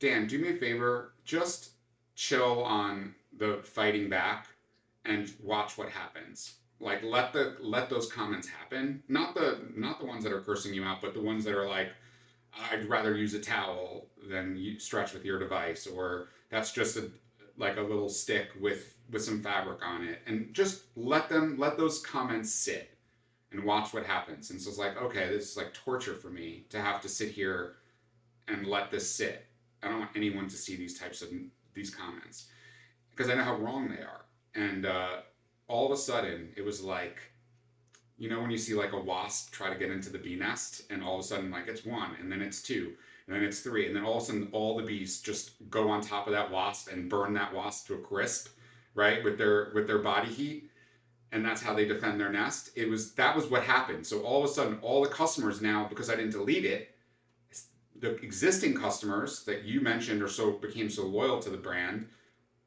Dan, do me a favor, just chill on the fighting back and watch what happens. Like let those comments happen. Not the ones that are cursing you out, but the ones that are like, I'd rather use a towel than you stretch with your device, or that's just like a little stick with some fabric on it, and just let those comments sit and watch what happens. And so it's like, okay, this is like torture for me to have to sit here and let this sit. I don't want anyone to see these types of these comments because I know how wrong they are. And all of a sudden, it was like, when you see like a wasp try to get into the bee nest, and all of a sudden, like it's one, and then it's two, and then it's three, and then all of a sudden, all the bees just go on top of that wasp and burn that wasp to a crisp, right, with their body heat, and that's how they defend their nest. That was what happened. So all of a sudden, all the customers now, because I didn't delete it, the existing customers that you mentioned or so became so loyal to the brand,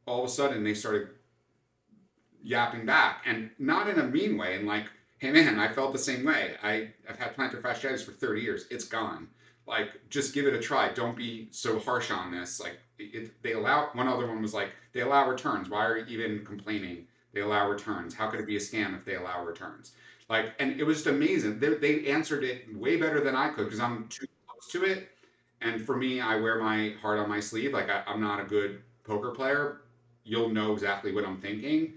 all of a sudden they started yapping back, and not in a mean way, and like, hey man, I felt the same way. I've had plantar fasciitis for 30 years. It's gone. like, just give it a try. Don't be so harsh on this. Like, they allow, one other one was like, they allow returns. Why are you even complaining? They allow returns. How could it be a scam if they allow returns? Like, and it was just amazing. They answered it way better than I could because I'm too close to it. And for me, I wear my heart on my sleeve. Like, I'm not a good poker player. You'll know exactly what I'm thinking.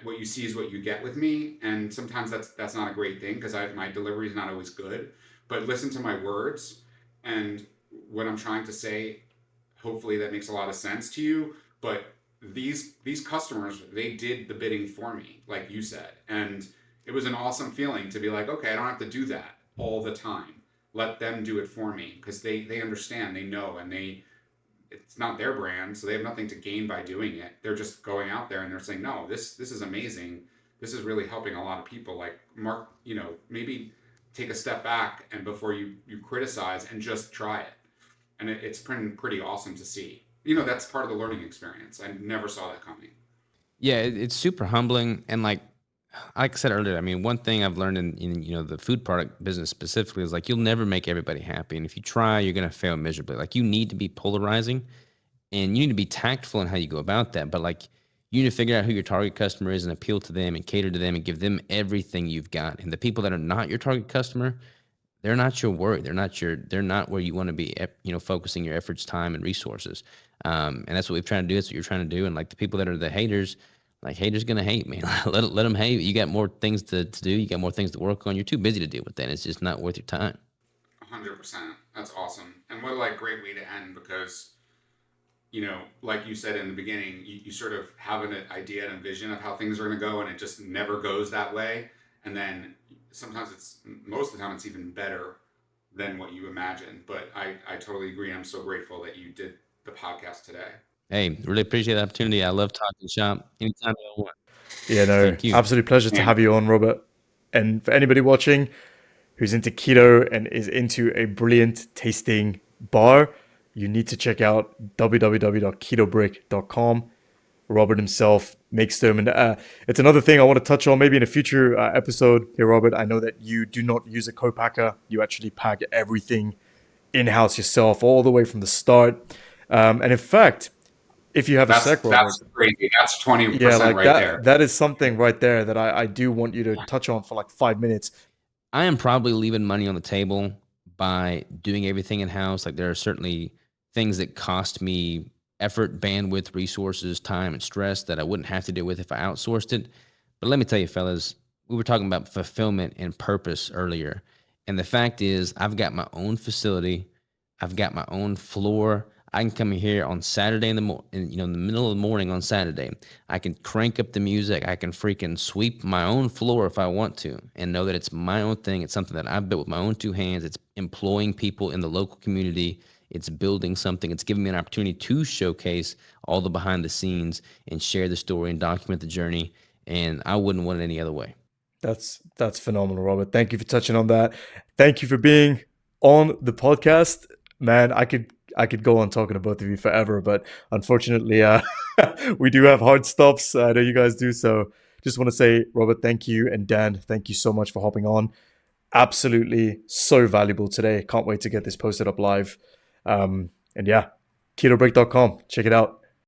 What you see is what you get with me, and sometimes that's not a great thing because my delivery is not always good. But listen to my words and what I'm trying to say. Hopefully, that makes a lot of sense to you. But these customers, they did the bidding for me, like you said, and it was an awesome feeling to be like, okay, I don't have to do that all the time. Let them do it for me because they understand, they know, and it's not their brand, so they have nothing to gain by doing it. They're just going out there and they're saying, no, this is amazing. This is really helping a lot of people. Like, Mark, maybe take a step back and before you criticize and just try it. And it's been pretty awesome to see. That's part of the learning experience. I never saw that coming. Yeah, it's super humbling. And like I said earlier, I mean, one thing I've learned in the food product business specifically is like you'll never make everybody happy. And if you try, you're going to fail miserably. Like you need to be polarizing and you need to be tactful in how you go about that. But like you need to figure out who your target customer is and appeal to them and cater to them and give them everything you've got. And the people that are not your target customer, they're not your worry. They're not where you want to be, focusing your efforts, time, and resources. And that's what we've tried to do. That's what you're trying to do. And like the people that are the haters, like haters gonna hate, man. Let them hate. You got more things to do. You got more things to work on. You're too busy to deal with that. It's just not worth your time. 100%. That's awesome. And what a great way to end because, like you said in the beginning, you sort of have an idea and a vision of how things are going to go, and it just never goes that way. And then sometimes most of the time, it's even better than what you imagined. But I totally agree. I'm so grateful that you did the podcast today. Hey, really appreciate the opportunity. I love talking shop. Anytime you want. Yeah, no, Thank you. absolute pleasure to have you on, Robert. And for anybody watching who's into keto and is into a brilliant tasting bar, you need to check out www.ketobrick.com. Robert himself makes them. And it's another thing I want to touch on maybe in a future episode here, Robert. I know that you do not use a co-packer. You actually pack everything in-house yourself all the way from the start. And in fact, if you have a sec, Robert. That's crazy. That's 20% right there. That is something right there that I do want you to touch on for like 5 minutes. I am probably leaving money on the table by doing everything in-house. Like there are certainly things that cost me effort, bandwidth, resources, time, and stress that I wouldn't have to deal with if I outsourced it. But let me tell you, fellas, we were talking about fulfillment and purpose earlier. And the fact is, I've got my own facility. I've got my own floor. I can come in here on Saturday in the middle of the morning on Saturday. I can crank up the music. I can freaking sweep my own floor if I want to and know that it's my own thing. It's something that I've built with my own two hands. It's employing people in the local community. It's building something. It's giving me an opportunity to showcase all the behind the scenes and share the story and document the journey. And I wouldn't want it any other way. That's phenomenal, Robert. Thank you for touching on that. Thank you for being on the podcast. Man, I could go on talking to both of you forever, but unfortunately, we do have hard stops. I know you guys do. So just want to say, Robert, thank you. And Dan, thank you so much for hopping on. Absolutely so valuable today. Can't wait to get this posted up live. And yeah, ketobrick.com. Check it out.